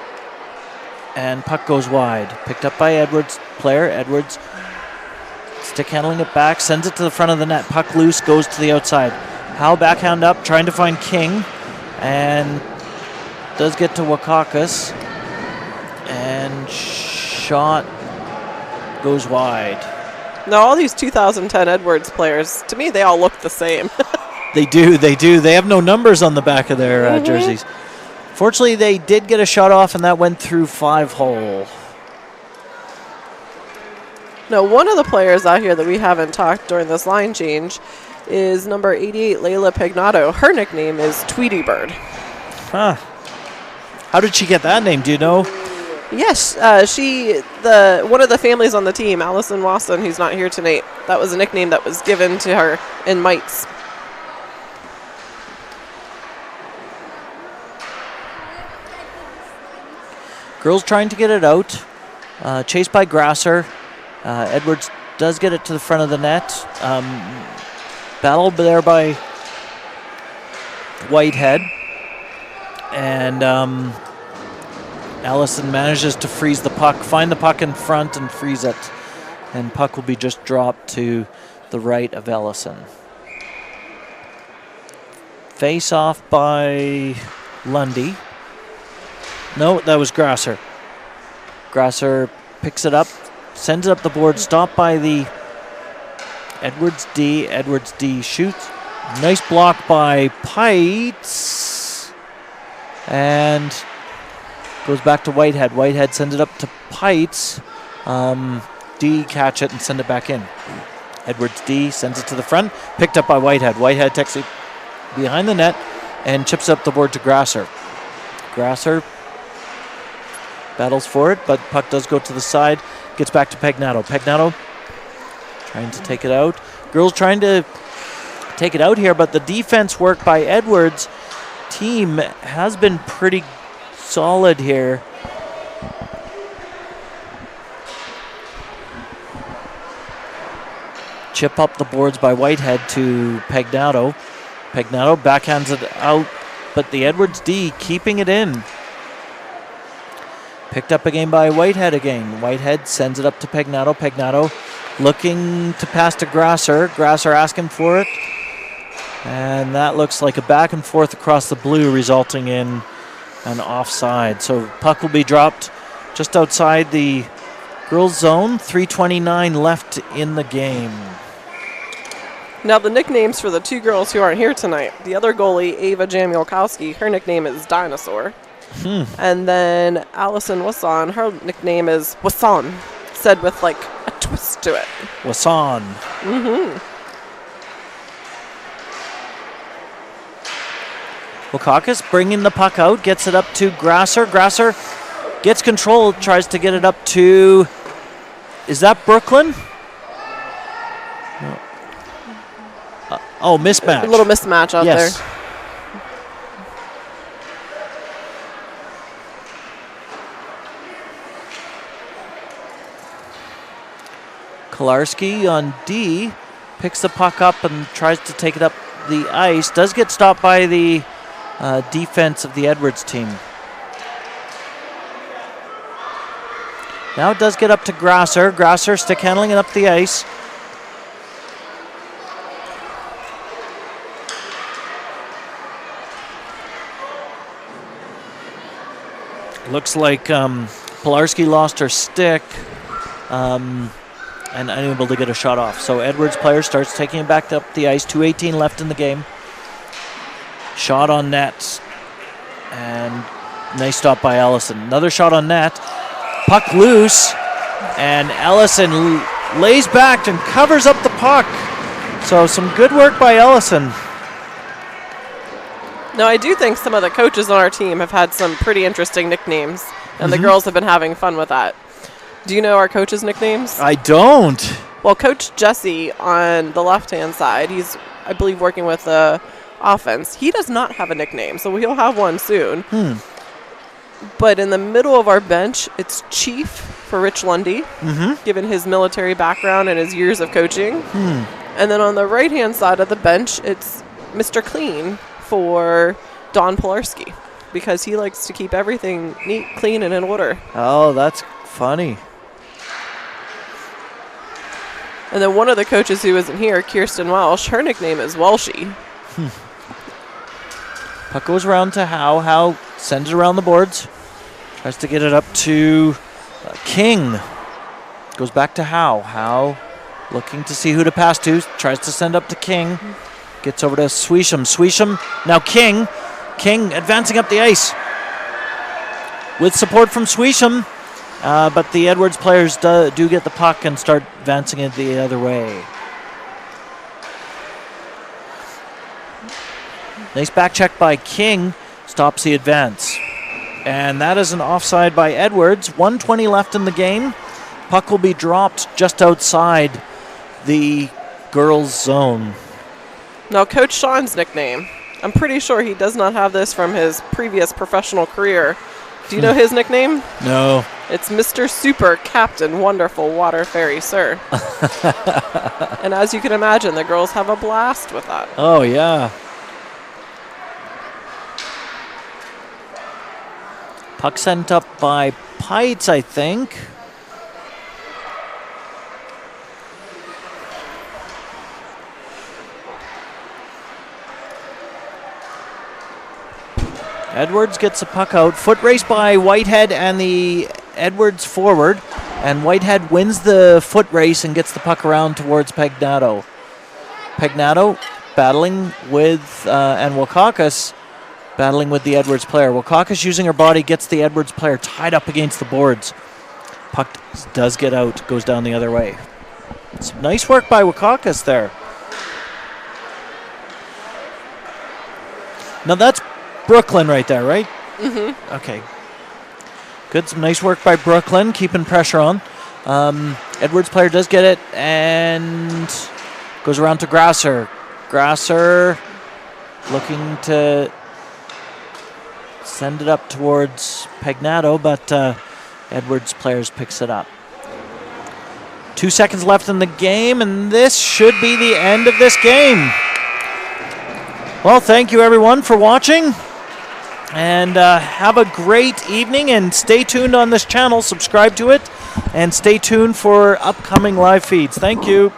And puck goes wide. Picked up by Edwards player. Edwards stick handling it back. Sends it to the front of the net. Puck loose. Goes to the outside. Howe backhand up. Trying to find King. And does get to Wakakis. And shot goes wide. Now, all these 2010 Edwards players, to me, they all look the same. They do. They have no numbers on the back of their jerseys. Fortunately, they did get a shot off, and that went through 5-hole. Now, one of the players out here that we haven't talked during this line change is number 88, Layla Pagnato. Her nickname is Tweety Bird. Huh. How did she get that name? Do you know? Yes, one of the families on the team, Allison Wasson, who's not here tonight, that was a nickname that was given to her in mites. Girls trying to get it out. Chased by Grasser. Edwards does get it to the front of the net. Battled there by Whitehead. And Allison manages to freeze the puck, find the puck in front and freeze it. And puck will be just dropped to the right of Ellison. Face off by Lundy. No, that was Grasser. Grasser picks it up, sends it up the board, stopped by the Edwards D. Edwards D shoots. Nice block by Pites. And goes back to Whitehead. Whitehead sends it up to Pites. D catch it and send it back in. Edwards D sends it to the front. Picked up by Whitehead. Whitehead takes it behind the net and chips up the board to Grasser. Grasser battles for it, but puck does go to the side. Gets back to Pagnato. Pagnato trying to take it out. Girls trying to take it out here, but the defense work by Edwards' team has been pretty solid here. Chip up the boards by Whitehead to Pagnato. Pagnato backhands it out, but the Edwards D keeping it in. Picked up again by Whitehead again. Whitehead sends it up to Pagnato. Pagnato looking to pass to Grasser. Grasser asking for it. And that looks like a back and forth across the blue, resulting in an offside. So puck will be dropped just outside the girls' zone. 3:29 left in the game. Now the nicknames for the two girls who aren't here tonight. The other goalie, Ava Jamielkowski, her nickname is Dinosaur. And then Allison Wasson, her nickname is Wasson, said with like a twist to it. Wasson. Wakakis bringing the puck out, gets it up to Grasser. Grasser gets control, tries to get it up to, is that Brooklyn? No. Mismatch. A little mismatch out there. Kolarski on D picks the puck up and tries to take it up the ice. Does get stopped by the defense of the Edwards team. Now it does get up to Grasser. Grasser stick handling it up the ice. Looks like Pilarski lost her stick and unable to get a shot off. So Edwards player starts taking it back up the ice. 2:18 left in the game. Shot on net. And nice stop by Ellison. Another shot on net. Puck loose. And Ellison lays back and covers up the puck. So some good work by Ellison. Now, I do think some of the coaches on our team have had some pretty interesting nicknames, and the girls have been having fun with that. Do you know our coaches' nicknames? I don't. Well, Coach Jesse on the left-hand side, he's, I believe, working with the offense. He does not have a nickname, so he'll have one soon. But in the middle of our bench, it's Chief for Rich Lundy, given his military background and his years of coaching. And then on the right-hand side of the bench, it's Mr. Clean for Don Pilarski, because he likes to keep everything neat, clean, and in order. Oh, that's funny. And then one of the coaches who isn't here, Kirsten Welsh, her nickname is Welshie. Puck goes around to Howe. Howe sends it around the boards. Tries to get it up to King. Goes back to Howe. Howe looking to see who to pass to. Tries to send up to King. Gets over to Suisham. Suisham, now King. King advancing up the ice. With support from Suisham. But the Edwards players do get the puck and start advancing it the other way. Nice back check by King. Stops the advance. And that is an offside by Edwards. 1:20 left in the game. Puck will be dropped just outside the girls' zone. Now, Coach Sean's nickname, I'm pretty sure he does not have this from his previous professional career. Do you know his nickname? No. It's Mr. Super Captain Wonderful Water Fairy Sir. And as you can imagine, the girls have a blast with that. Oh, yeah. Puck sent up by Pites, I think. Edwards gets the puck out. Foot race by Whitehead and the Edwards forward. And Whitehead wins the foot race and gets the puck around towards Pagnato. Pagnato battling with, and Wakakis battling with the Edwards player. Wakakis using her body gets the Edwards player tied up against the boards. Puck does get out, goes down the other way. Some nice work by Wakakis there. Now that's Brooklyn right there, right? Mm-hmm. Okay. Good. Some nice work by Brooklyn, keeping pressure on. Edwards player does get it and goes around to Grasser. Grasser looking to send it up towards Pagnato, but Edwards players picks it up. 2 seconds left in the game, and this should be the end of this game. Well, thank you everyone for watching. And have a great evening, and stay tuned on this channel. Subscribe to it, and stay tuned for upcoming live feeds. Thank you.